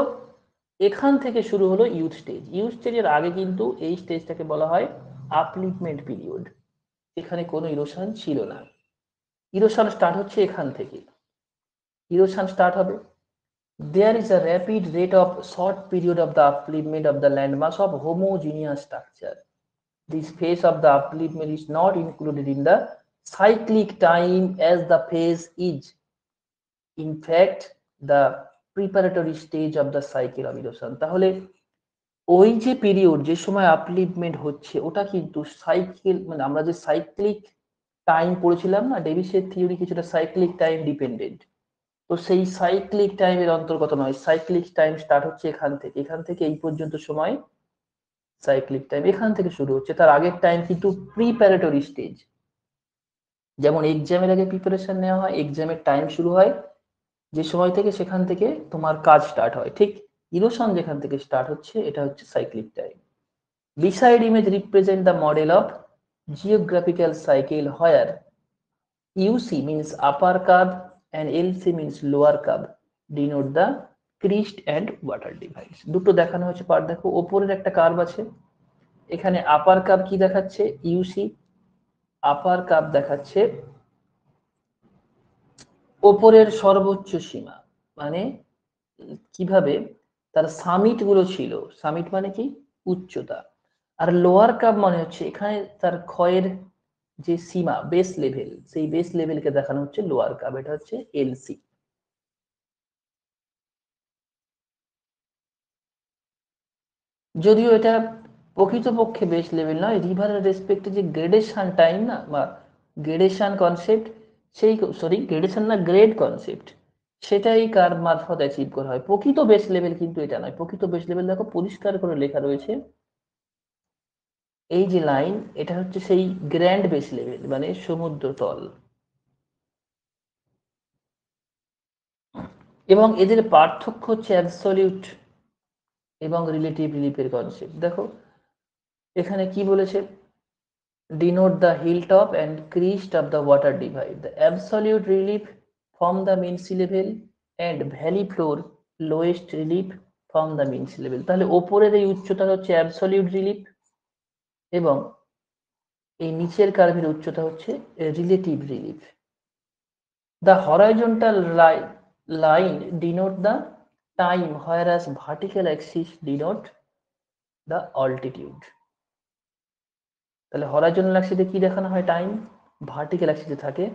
এখান থেকে শুরু হলো ইউথ স্টেজ। ইউথ স্টেজের আগে কিন্তু এই স্টেজটাকে বলা হয় আপলিফমেন্ট পিরিয়ড, এখানে কোনো ইরোশন ছিল না। ইরোশন স্টার্ট হচ্ছে এখান থেকে, ইরোশন স্টার্ট হবে। There is a rapid rate of short period of the upliftment of the landmass of homogeneous structure. This phase of the upliftment is not included in the cyclic time as the phase is, in fact, the preparatory stage of the cycle of erosion. তাহলে ওই যে period যে সময় upliftment হচ্ছে ওটা কিন্তু cycle, মানে আমরা যে সাইক্লিক টাইম পড়েছিলাম না, ডেভিসের থিওরি কিছুটা সাইক্লিক টাইম ডিপেন্ডেন্ট, তো সেই সাইক্লিক টাইমের অন্তর্গত নয়। সাইক্লিক টাইম স্টার্ট হচ্ছে এখান থেকে, এখান থেকে এই পর্যন্ত সময় সাইক্লিক টাইম এখান থেকে শুরু হচ্ছে। তার আগের টাইম কিন্তু প্রিপারেটরি স্টেজ। যেমন এক্সামের আগে প্রিপারেশন নেওয়া হয়, এক্সামের টাইম শুরু হয় যে সময় থেকে, সেখান থেকে তোমার কাজ স্টার্ট হয়। ঠিক ইরোশন যেখান থেকে স্টার্ট হচ্ছে এটা হচ্ছে cyclic time. Beside image represent the model of geographical cycle where UC means upper curve and LC means lower curve denote the crest and water device. দুটো দেখানো হচ্ছে পার্ট। দেখো ওপরের একটা কার্ভ আছে, এখানে আপার কার্ভ কি দেখাচ্ছে? ইউসি। আপার কার্ভ দেখাচ্ছে ওপরের সর্বোচ্চ সীমা, মানে কিভাবে তার সামিট গুলো ছিল। সামিট মানে কি? উচ্চতা। আর লোয়ার কার্ভ মানে হচ্ছে এখানে তার ক্ষয়ের যে সীমা, বেস লেভেল, সেই বেস লেভেলকে দেখানো হচ্ছে লোয়ার কার্ভ, এটা হচ্ছে এলসি। যদিও এটা প্রকৃতপক্ষে বেস লেভেল নয়, রিভারের রেসপেক্টে যে গ্রেডেশন টাইম না, বা গ্রেডেশন কনসেপ্ট, সেই গ্রেডেশন না, গ্রেড কনসেপ্ট, সেটাই কার্ভ মারফত অ্যাচিভ করা হয়। প্রকৃত বেস লেভেল কিন্তু এটা নয়। প্রকৃত বেস লেভেল দেখো পরিষ্কার করে লেখা রয়েছে, এই যে লাইন, এটা হচ্ছে সেই গ্র্যান্ড বেস লেভেল, মানে সমুদ্র তল। এবং এদের পার্থক্য হচ্ছে অ্যাবসলিউট এবং রিলেটিভ রিলিফের কনসেপ্ট। দেখো এখানে কি বলেছে, denote the hilltop and crest of the water divide. The absolute relief from the mean sea level and valley floor lowest relief from the mean sea level. তাহলে ওপরের এই উচ্চতা হচ্ছে অ্যাবসলিউট রিলিফ এবং এই নিচের কার্ভের উচ্চতা হচ্ছে relative relief. The horizontal line denote the time whereas vertical axis denote the altitude. তাহলে হরাইজনাল অ্যাক্সিসে কি দেখানো হয় টাইম, ভার্টিক্যাল অ্যাক্সিসে থাকে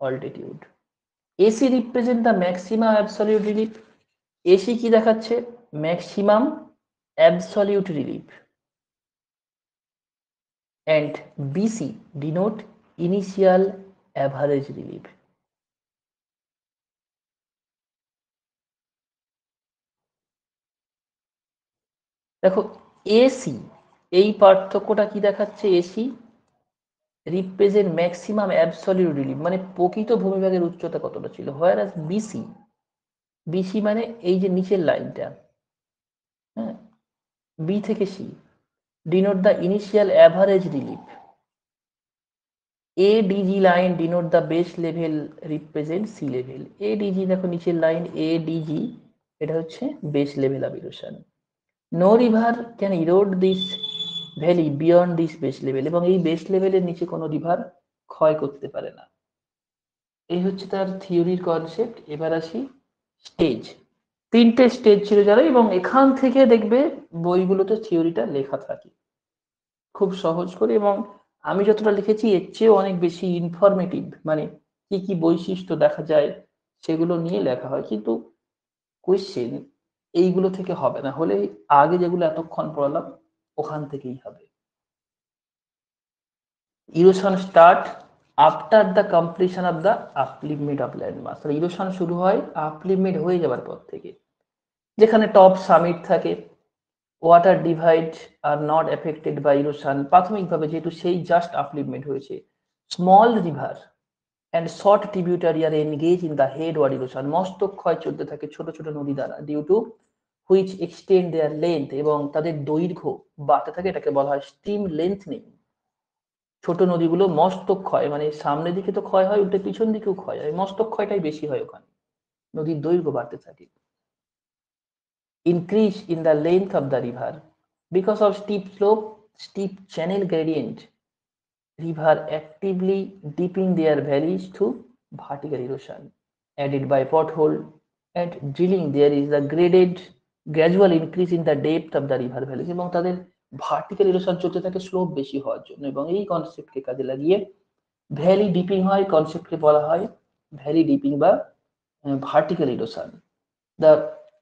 altitude. AC represent the maximum absolute relief, AC কি দেখাচ্ছে maximum absolute relief and BC denote initial average relief. দেখো AC এই পার্থক্যটা কি দেখাচ্ছে, AC represent maximum absolute relief মানে প্রকৃত ভূমিভাগের উচ্চতা কতটা ছিল, হোয়ার বিসি, বিসি মানে এই যে নিচের লাইনটা, হ্যাঁ বি থেকে C, denote the initial average relief. ADG line denote the base level represent sea level. ADG দেখো নিচের লাইন এডিজি, এটা হচ্ছে base level of erosion. No river can erode this valley beyond this base level, এবং এই base লেভেলের নিচে কোনো river ক্ষয় করতে পারে না। এই হচ্ছে তার থিওরির কনসেপ্ট। এবার আসি স্টেজ। তিনটে স্টেজ ছিল যারা, এবং এখান থেকে দেখবে বইগুলোতে থিওরিটা লেখা থাকে খুব সহজ করে, এবং আমি যতটা লিখেছি এর চেয়েও অনেক বেশি ইনফরমেটিভ, মানে কি কি বৈশিষ্ট্য দেখা যায় সেগুলো নিয়ে লেখা হয়। কিন্তু কোয়েশ্চেন এইগুলো থেকে হবে না, হলে আগে যেগুলো এতক্ষণ পড়ালাম ওখান থেকেই হবে। Erosion start after the completion of the upliftment of landmass. Erosion শুরু হয় আপলিফমেন্ট হয়ে যাওয়ার পর থেকে, যেখানে টপ সামিট থাকে। Water divide are not affected by erosion, প্রাথমিকভাবে যেহেতু সেই জাস্ট আপলিফমেন্ট হয়েছে। Small river and short tributary are engage in the headward erosion, মস্তক ক্ষয় চলতে থাকে ছোট ছোট নদী দ্বারা, due to which extend their length, এবং তাদের দৈর্ঘ্য বাড়তে থাকে, এটাকে বলা হয় স্ট্রিম লেন্থনিং। ছোট নদীগুলো মস্তক ক্ষয় মানে সামনের দিকে তো ক্ষয় হয়, উল্টে পিছন দিকেও ক্ষয় হয়, মস্তক ক্ষয়টাই বেশি হয় ওখানে, নদীর দৈর্ঘ্য বাড়তে থাকে। Increase in the length of the river because of steep slope, steep channel gradient, river actively deepening their valleys through vertical erosion added by pothole and drilling. There is a gradual increase in the depth of the river valleys, এবং তাদের vertical erosion চলতে থাকে slope বেশি হওয়ার জন্য, এবং এই কনসেপ্টকে কাজে লাগিয়ে ভ্যালি ডিপিং হয়, কনসেপ্টকে বলা হয় ভ্যালি ডিপিং বা vertical erosion. The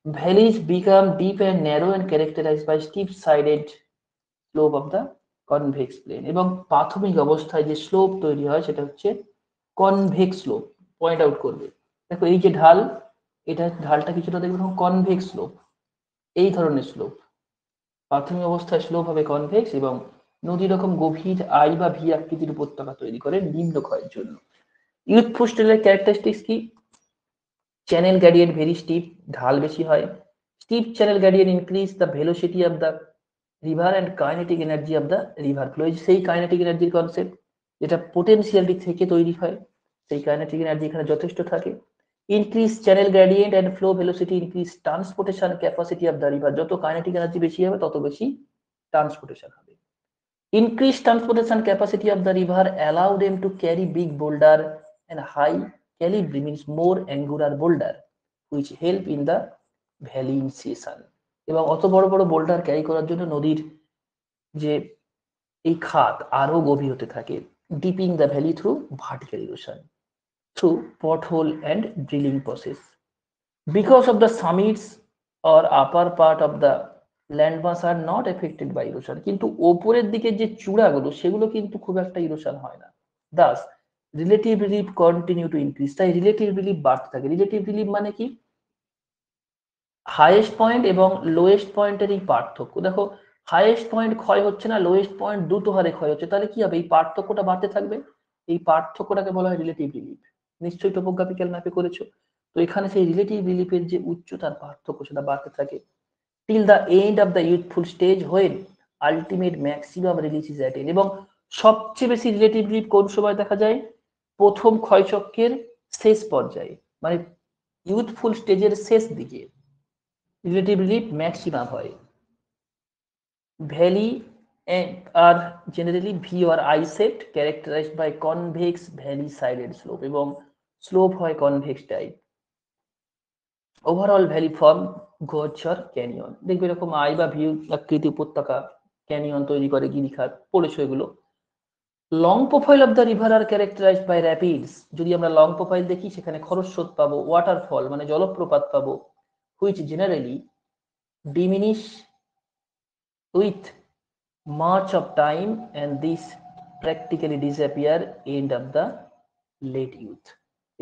valleys become deep and narrow and characterized by steep-sided slope of the convex plane, এবং প্রাথমিক অবস্থায় যে স্লোপ তৈরি হয় সেটা হচ্ছে কনভেক্স স্লোপ। পয়েন্ট আউট করবে, দেখো এই যে ঢাল, এটা ঢালটা কিছুটা দেখবে কনভেক্স স্লোপ, এই ধরনের স্লোপ। প্রাথমিক অবস্থায় স্লোপ হবে কনভেক্স, এবং নদী রকম গভীর আই বা ভি আকৃতির উপত্যকা তৈরি করে নিম্ন ক্ষয়ের জন্য। ইউথফুল স্টাইলের ক্যারেক্টারিস্টিক্স কি, চ্যানেল গ্রেডিয়েন্ট ভেরি স্টিপ, ঢাল বেশি হয়। Steep channel gradient increase the velocity of the river and kinetic energy of the river flow. সেই কাইনেটিক এনার্জির কনসেপ্ট যেটা পোটেনশিয়ালটি থেকে তৈরি হয়, সেই কাইনেটিক এনার্জি এখানে যথেষ্ট থাকে। Increase channel gradient and flow velocity increase transportation capacity of the river, যত কাইনেটিক এনার্জি বেশি হবে তত বেশি ট্রান্সপোর্টেশন হবে। Increase transportation capacity of the river allow them to carry big boulder and high calibre means more angular boulder which help in the valley initiation, এবং অত বড় বড় বোল্ডার ক্যারি করার জন্য নদীর যে এই খাত আরো গভীর হতে থাকে। Deepening the valley through vertical erosion through pothole and drilling process. Because of the summits or upper part of the landmass are not affected by erosion, কিন্তু ওপরের দিকে যে চূড়াগুলো সেগুলো কিন্তু খুব একটা ইরোশন হয় না। Das relative relief continue to increase, তাই রিলেটিভ রিলিফ বাড়তে থাকে। রিলেটিভ রিলিফ মানে কি, হাইয়েস্ট পয়েন্ট এবং লোয়েস্ট পয়েন্টের এই পার্থক্য। দেখো হাইয়েস্ট পয়েন্ট ক্ষয় হচ্ছে না, লোয়েস্ট পয়েন্ট দ্রুত হারে ক্ষয় হচ্ছে, তাহলে কি হবে, এই পার্থক্যটা বাড়তে থাকবে। এই পার্থক্যটাকে বলা হয় রিলেটিভ রিলিফ। নিশ্চয়ই টোপোগ্রাফিক্যাল ম্যাপে করেছো। তো এখানে সেই রিলেটিভ রিলিফের যে উচ্চতার পার্থক্য সেটা বাড়তে থাকে till the end of the youthful stage when ultimate maximum release is attained। এবং সবচেয়ে বেশি রিলেটিভ রিলিফ কোন সময় দেখা যায়? প্রথম ক্ষয়চক্রের শেষ পর্যায়ে, মানে ইউথফুল স্টেজের শেষ দিকে রিলেটিভ রিলিফ ম্যাক্সিমাম হয়। Valley are generally V or I shaped, characterized by convex valley sided slope, এবং স্লোপ হয় convex type. Overall valley form গোচর ক্যানিয়ন, দেখবে এরকম আই বা ভিউ আকৃতি উপত্যকা ক্যানিয়ন তৈরি করে গিরিখাত, পড়েছো এগুলো। Long profile of the river are characterised by rapids, যদি আমরা লং প্রোফাইল দেখি সেখানে খরস্রোত পাবো, ওয়াটারফল মানে জলপ্রপাত পাবো, which generally diminish with march of time and this practically disappear end of the late youth.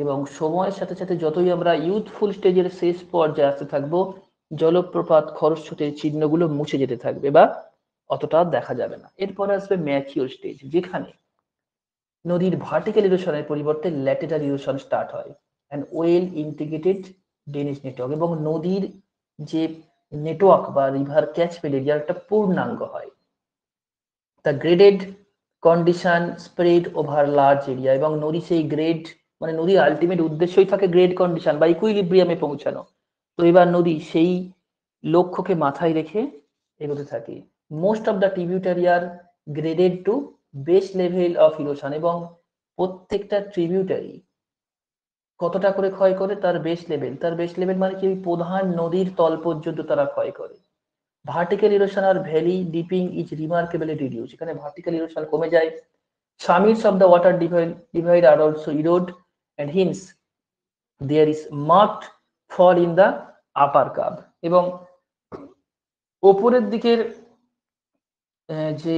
এবং সময়ের সাথে সাথে যতই আমরা ইউথফুল স্টেজের শেষ পর্যায়ে আসতে থাকবো, জলপ্রপাত খরস্রোতের চিহ্নগুলো মুছে যেতে থাকবে বা অতটা দেখা যাবে না। এরপরে আসবে ম্যাচিওর স্টেজ, যেখানে নদীর ভার্টিক্যাল ইরোশনের পরিবর্তে ল্যাটেরাল ইরোশন স্টার্ট হয় and well integrated drainage network, এবং নদীর যে নেটওয়ার্ক বা রিভার ক্যাচমেন্ট এরিয়ার একটা পূর্ণাঙ্গ হয়। The graded condition spread over large area, এবং নদী সেই গ্রেড মানে নদীর আলটিমেট উদ্দেশ্যই থাকে গ্রেড কন্ডিশন বা ইকুইলিব্রিয়ামে পৌঁছানো। তো এবার নদী সেই লক্ষ্যকে মাথায় রেখে এগোতে থাকে। Most of the tributary are graded to base level of erosion, এবং প্রত্যেকটা ট্রিবিউটারি কতটা করে ক্ষয় করে? তার বেস লেভেল, তার বেস লেভেল মানে কি? প্রধান নদীর তল পর্যন্ত তারা ক্ষয় করে। ভার্টিক্যাল ইরোশন আর valley deepening is remarkably reduce, এখানে ভার্টিক্যাল ইরোশন কমে যায়। summits of the water divide are also erode, and hence there is marked fall in the upper curve, এবং ওপরের দিকের যে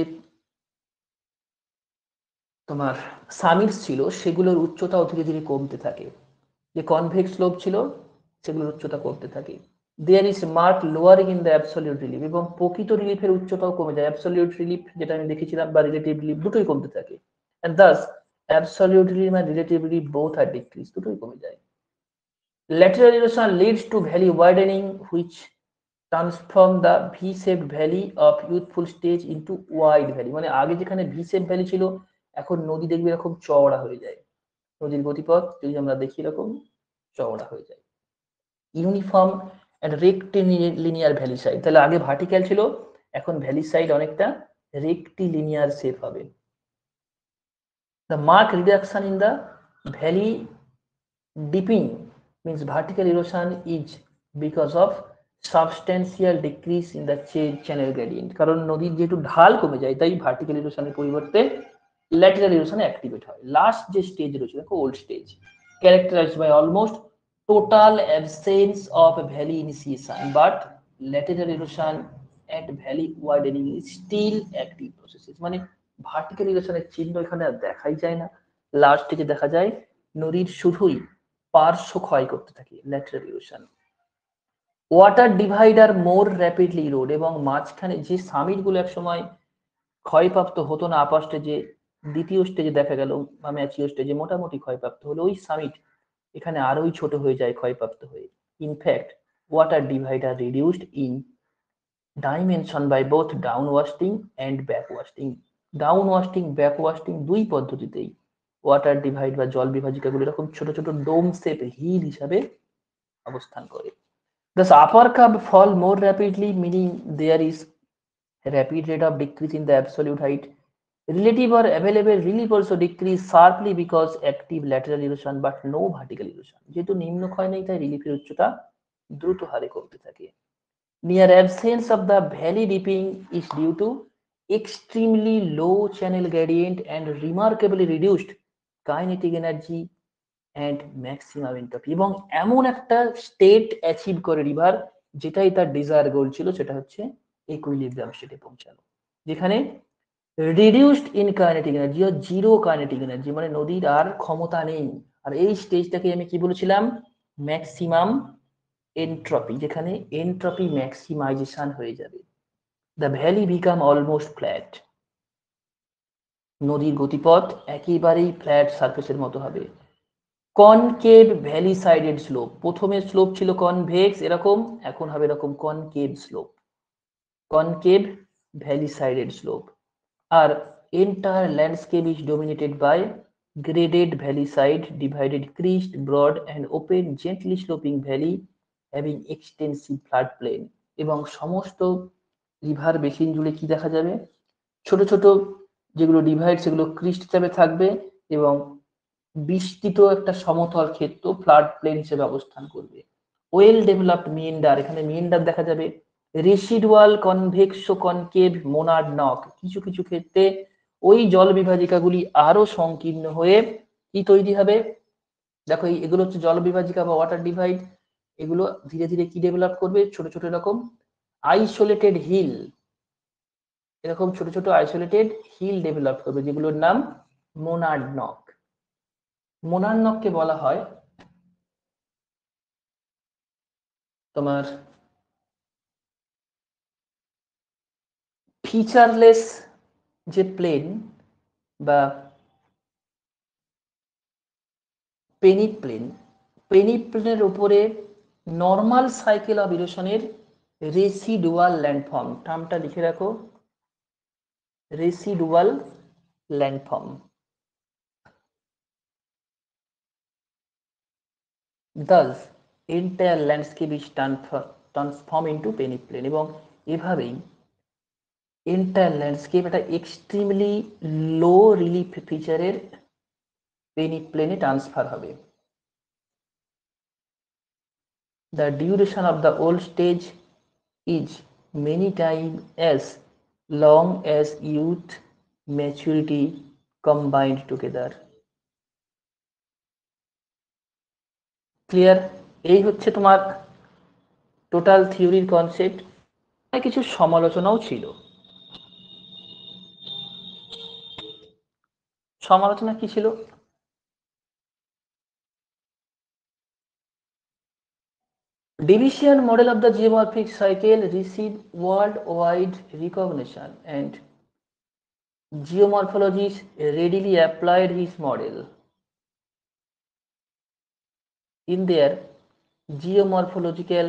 তোমার সামিটস ছিল সেগুলোর উচ্চতাও ধীরে ধীরে কমতে থাকে, যে কনভেক্স স্লোপ ছিল সেগুলোর উচ্চতা কমতে থাকে। There is mark lowering in the absolute relief, এবং প্রকৃত রিলিফের উচ্চতাও কমে যায়। অ্যাবসলিউট রিলিফ যেটা আমি দেখেছিলাম বা রিলেটিভ রিলিফ দুটোই কমতে থাকে, and thus absolute relief and relative relief both are decreased, দুটোই কমে যায়। Lateral erosion leads to valley widening which transform the V-shaped valley of youthful stage into wide valley, মানে আগে যেখানে V-shaped valley ছিল এখন নদী দেখবে এরকম চওড়া হয়ে যায়, নদীর গতিপথ যদি আমরা দেখি এরকম চওড়া হয়ে যায়। Uniform and rectilinear valley side, তাহলে আগে ভার্টিক্যাল ছিল এখন ভ্যালি সাইড অনেকটা রেক্টিলিনিয়ার শেপ হবে। The marked reduction in the valley dipping means vertical erosion is because of substantial decrease in the channel gradient, কারণ নদীর যেহেতু ঢাল কমে যায় তাই ভার্টিক্যাল ইরোশনের পরিবর্তে ল্যাটেরাল ইরোশন অ্যাক্টিভেট হয়। লাস্ট যে স্টেজ রয়েছে দেখো old stage, characterized by almost total absence of valley initiation but lateral erosion and valley widening is still active processes, মানে ভার্টিক্যাল ইরোশনের চিহ্ন এখানে আর দেখাই যায় না, লাস্ট স্টেজে দেখা যায় নদীর শুধুই পার্শ্ব ক্ষয় করতে থাকে ল্যাটেরাল ইরোশন। ওয়াটার ডিভাইডার মোর র্যাপিডলি ইরোড, এবং মাঝখানে যে সামিট গুলো একসময় ক্ষয়প্রাপ্ত হতো না আপার স্টেজে, দ্বিতীয় স্টেজে দেখা গেল বা ম্যাচিওর স্টেজে মোটামুটি ক্ষয়প্রাপ্ত হলো, ওই সামিট এখানে আরোই ছোট হয়ে যায় ক্ষয়প্রাপ্ত হয়ে। In fact water divider reduced in dimension by both downwasting and backwasting. Downwasting backwasting দুই পদ্ধতিতেই ওয়াটার ডিভাইড বা জল বিভাজিকাগুলো এরকম ছোট ছোট ডোম শেপ হিল হিসাবে অবস্থান করে। The upper curve fall more rapidly, meaning there is a rapid rate of decrease in the absolute height. Relative or available relief also decrease sharply because active lateral erosion but no vertical erosion, যেহেতু নিম্ন ক্ষয় নেই তাই রিলিফের উচ্চতা দ্রুত হারে কমতে থাকে। Near absence of the valley dipping is due to extremely low channel gradient and remarkably reduced kinetic energy and maximum entropy, এবং এমন একটা স্টেট অ্যাচিভ করে রিভার যেটাই তার ডিজায়ার গোল ছিল, সেটা হচ্ছে ইকুইলিব্রিয়াম স্টেটে পৌঁছানো, যেখানে রিডিউসড ইন কাইনেটিক এনার্জি ও জিরো কাইনেটিক এনার্জি, মানে নদীর আর ক্ষমতা নেই। আর এই স্টেজটাকে আমি কি বলেছিলাম? ম্যাক্সিমাম এন্ট্রপি, যেখানে এন্ট্রপি ম্যাক্সিমাইজেশন হয়ে যাবে। The valley become almost flat, নদীর গতিপথ একেবারেই ফ্ল্যাট সারফেসের মতো হবে। কনকেভ ভ্যালি সাইডেড স্লোপ, প্রথমে স্লোপ ছিল কনভেক্স এরকম, এখন হবে এরকম concave slope, concave valley sided slope. আর entire landscape is dominated by graded valley side divided creased broad and open gently sloping valley having extensive floodplain। এবং সমস্ত river basin জুড়ে কি দেখা যাবে, ছোট ছোট যেগুলো ডিভাইড সেগুলো ক্রিস্ট হিসাবে থাকবে এবং বিস্তৃত একটা সমতল ক্ষেত্র ফ্লাড প্লেন হিসেবে অবস্থান করবে। ওয়েল ডেভেলপড মিয়েন্ডার, এখানে মিয়েন্ডার দেখা যাবে, রেসিডুয়াল কনভেক্সো কনকেভ মোনাড নক, কিছু কিছু ক্ষেত্রে ওই জল বিভাজিকাগুলি আরো সংকীর্ণ হয়ে কি তৈরি হবে, দেখো এগুলো হচ্ছে জল বিভাজিকা বা ওয়াটার ডিভাইড, এগুলো ধীরে ধীরে কি ডেভেলপ করবে, ছোট ছোট এরকম আইসোলেটেড হিল, এরকম ছোট ছোট আইসোলেটেড হিল ডেভেলপ করবে যেগুলোর নাম মোনাড নক। মোনাড নককে বলা হয় তোমার ফিচারলেস যে প্লেন বা পেনিক প্লেন, পেনিক প্লেনের উপরে নর্মাল সাইকেল অফ ইরোশনের রেসিডুয়াল ল্যান্ডফর্ম, টার্মটা লিখে রাখো, residual landform. Thus, entire landscape is transformed into penic plain এবং এভাবেই এন্টায়ার ল্যান্ডস্কেপ একটা এক্সট্রিমলি লো রিলিফ ফিচারের পেনিক প্লেনে ট্রান্সফার হবে। The duration of the old stage is many times as long as youth maturity combined together. Clear? এই হচ্ছে তোমার total থিওরির concept. কিছু সমালোচনাও ছিল। সমালোচনা কি ছিল? Division model of the geomorphic cycle received worldwide recognition and geomorphologists readily applied his model in their geomorphological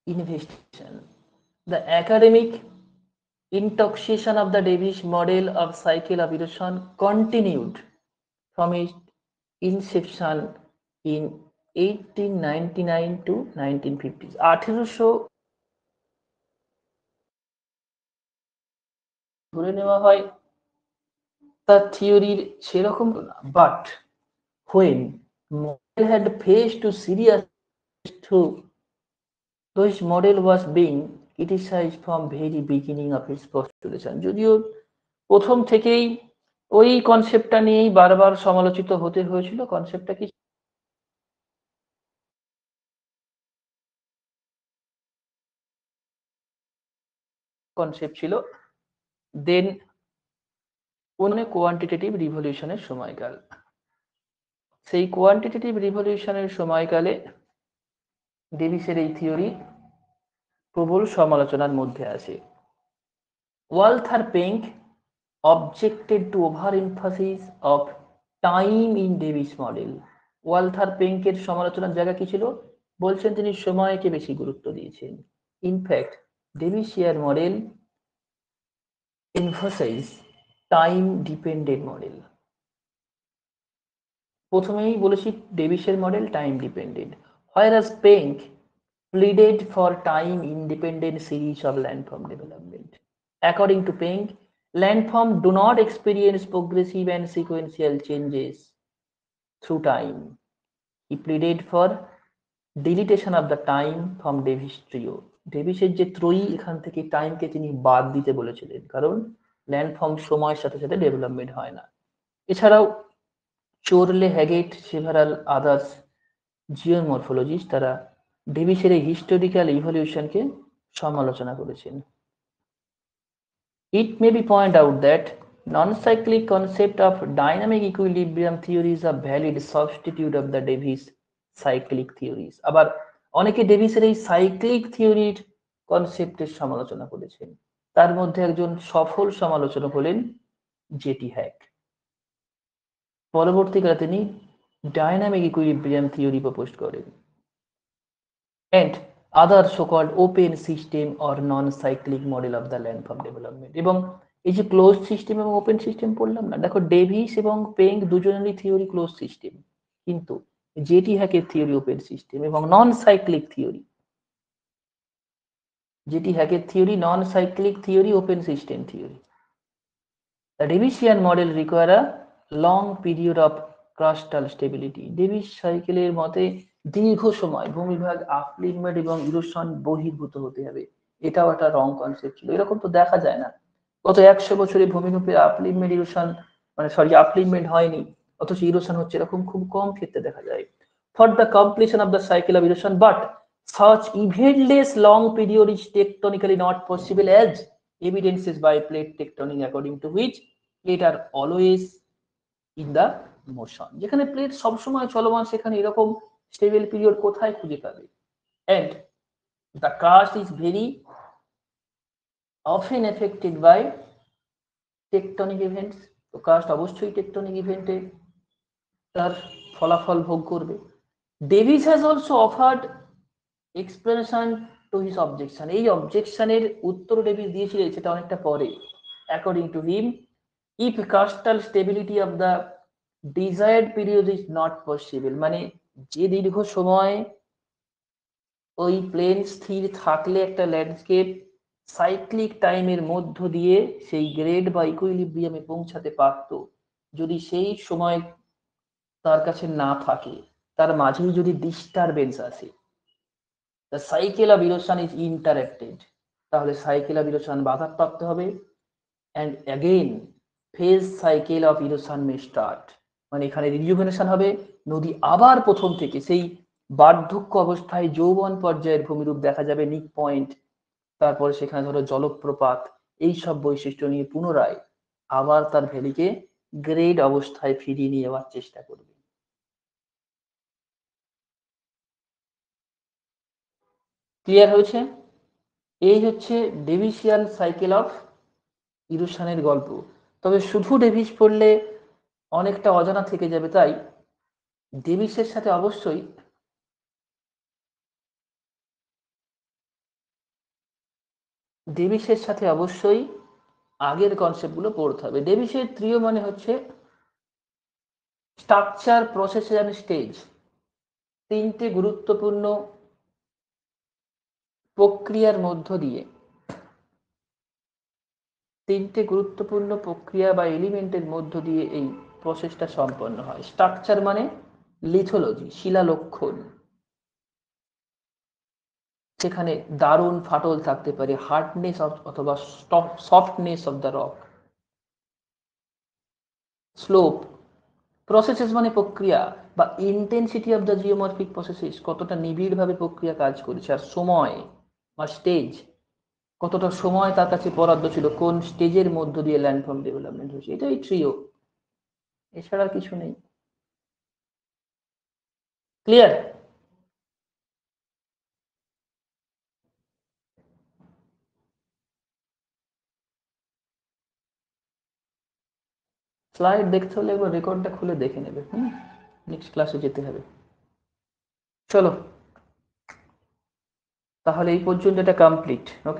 investigation. The academic intoxication of the Davis model of cycle of erosion continued from its inception in 1899 to 1950s. 1800 ধরে নেওয়া হয় তার থিওরির সেরকম না, but when model had faced to serious through this model was being criticized from very beginning of its postulation, যদিও প্রথম থেকেই ওই কনসেপ্টটা নিয়েই বারবার সমালোচিত হতে হয়েছিল। কনসেপ্টটা কি? কনসেপ্ট ছিল দেন কোয়ান্টিটেটিভ রিভলিউশনের সময়কাল। সেই কোয়ান্টিটেটিভ রিভলিউশনের সময়কালে ডেভিসের এই থিওরি প্রবল সমালোচনার মধ্যে আসে। Walther Penck objected to overemphasis of time in Davis model. Walther পেঙ্কের সমালোচনার জায়গা কি ছিল? বলছেন তিনি সময়কে বেশি গুরুত্ব দিয়েছেন। In fact Davisian model emphasized time dependent model. প্রথমেই বলেছি ডেভিসের model time dependent, whereas Penck pleaded for time independent series of landform development. According to Penck, landforms do not experience progressive and sequential changes through time. He pleaded for deletion of the time from Davis trio. ডেভিসের যে ত্রয়ী, এখান থেকে টাইমকে তিনি বাদ দিতে বলেছিলেন, কারণ landform সময়ের সাথে সাথে ডেভেলপমেন্ট হয় না। এছাড়াও চোরলে, হ্যাগেট, সেভারাল আদার্স জিওমরফোলজিস্ট তারা ডেভিসের এই হিস্টোরিক্যাল ইভলিউশনকে সমালোচনা করেছেন। It may be pointed out that non-cyclic concept of dynamic equilibrium theories are valid substitute of the Davis cyclic theories. আবার অনেকে ডেভিসের এই সাইক্লিক থিওরির কনসেপ্টের সমালোচনা করেছেন। তার মধ্যে একজন সফল সমালোচনা হলেন জেটি হ্যাক। পরবর্তীকালে তিনি ডাইনামিক ইকুইলিব্রিয়াম থিওরি প্রপোজ করেন, and other so-called open system or non-cyclic model of the landform development। এবং এই যে ক্লোজ সিস্টেম এবং ওপেন সিস্টেম পড়লাম না, দেখো ডেভিস এবং পেং দুজনেরই থিওরি ক্লোজ সিস্টেম, কিন্তু জেটি হ্যাকের থিওরি ওপেন সিস্টেম এবং নন সাইক্লিক থিওরি, যেটি হ্যাকের theory non cyclic theory open system theory. The Davisian model require a long period of crustal stability। Davis সাইকেলের মতে দীর্ঘ সময় ভূমিভাগ আপলিঙ্কমেন্ট এবং ইরোশন বহির্ভূত হতে হবে। এটাও একটা রং কনসেপ্ট ছিল, এরকম তো দেখা যায় না। গত 100 বছরে ভূমিরূপে আপলিঙ্কমেন্ট ইরোশন আপলিঙ্কমেন্ট হয়নি, অথচ ইরোশন হচ্ছে, এরকম খুব কম ক্ষেত্রে দেখা যায়। For the completion of the cycle of erosion, but such eventless long period is tectonically not possible, as evidences by plate tectonic, according to which plate are always in the motion। যেখানে plate সবসময় চলমান, সেখানে এরকম stable period কোথায় খুঁজে পাবে? And the crust is very often affected by tectonic events। তো crust অবশ্যই টেকটনিক ইভেন্টে তার ফলাফল ভোগ করবে। Davis has also offered explanation to his objection. এই অবজেকশনের উত্তর ডেভিস দিয়েছিলেন, সেটা অনেকটা পরে। According to him, if crustal stability of the desired period is not possible, মানে যে দীর্ঘ সময় ওই প্লেন স্থির থাকলে একটা ল্যান্ডস্কেপ সাইক্লিক টাইমের মধ্য দিয়ে সেই গ্রেড বা ইকুইলিব্রিয়ামে পৌঁছাতে পারত, যদি সেই সময় তার কাছে না থাকে, তার মাঝেই যদি ডিস্টারবেন্স আসে, the cycle of erosion is interrupted, তাহলে সাইকেল অফ ইরোশন বাধাপ্রাপ্ত হবে। and again phase cycle of erosion may start, মানে এখানে রিজুভেনেশন হবে, নদী আবার প্রথম থেকে সেই বার্ধক্য অবস্থায় যৌবন পর্যায়ের ভূমিরূপ দেখা যাবে, নিক পয়েন্ট, তারপরে সেখানে ধরো জলপ্রপাত, এই সব বৈশিষ্ট্য নিয়ে পুনরায় আবার তার ভ্যালিকে গ্রেড অবস্থায় ফিরিয়ে নিয়ে যাওয়ার চেষ্টা করবে। ক্লিয়ার হয়েছে? এই হচ্ছে ডেভিসিয়ান সাইকেল অফ ইরোশনের গল্প। তবে শুধু ডেভিস পড়লে অনেকটা অজানা থেকে যাবে, তাই ডেভিসের সাথে অবশ্যই আগের কনসেপ্টগুলো পড়তে হবে। ডেভিসের ত্রিও মানে হচ্ছে স্ট্রাকচার, প্রসেস এন্ড স্টেজ, তিনটে গুরুত্বপূর্ণ প্রক্রিয়ার মধ্য দিয়ে, তিনটে গুরুত্বপূর্ণ প্রক্রিয়া বা এলিমেন্টের মধ্য দিয়ে এই প্রসেসটা সম্পন্ন হয়। স্ট্রাকচার মানে লিথোলজি, শিলালক্ষণ, সেখানে দারুণ ফাটল থাকতে পারে, হার্ডনেস অথবা softness of the rock. Slope, processes মানে প্রক্রিয়া বা intensity of the geomorphic processes, কতটা নিবিড়ভাবে প্রক্রিয়া কাজ করেছে। আর সময় বা স্টেজ, কতটা সময় তার কাছে বরাদ্দ ছিল, কোন স্টেজের মধ্য দিয়ে ল্যান্ডফর্ম ডেভেলপমেন্ট হয়েছে, এটাই ট্রিও, এছাড়া কিছু নেই। ক্লিয়ার? স্লাইড দেখতে হলে একবার রেকর্ডটা খুলে দেখে নেবে। নেক্সট ক্লাসে যেতে হবে। চলো তাহলে এই পর্যন্ত এটা কমপ্লিট। ওকে।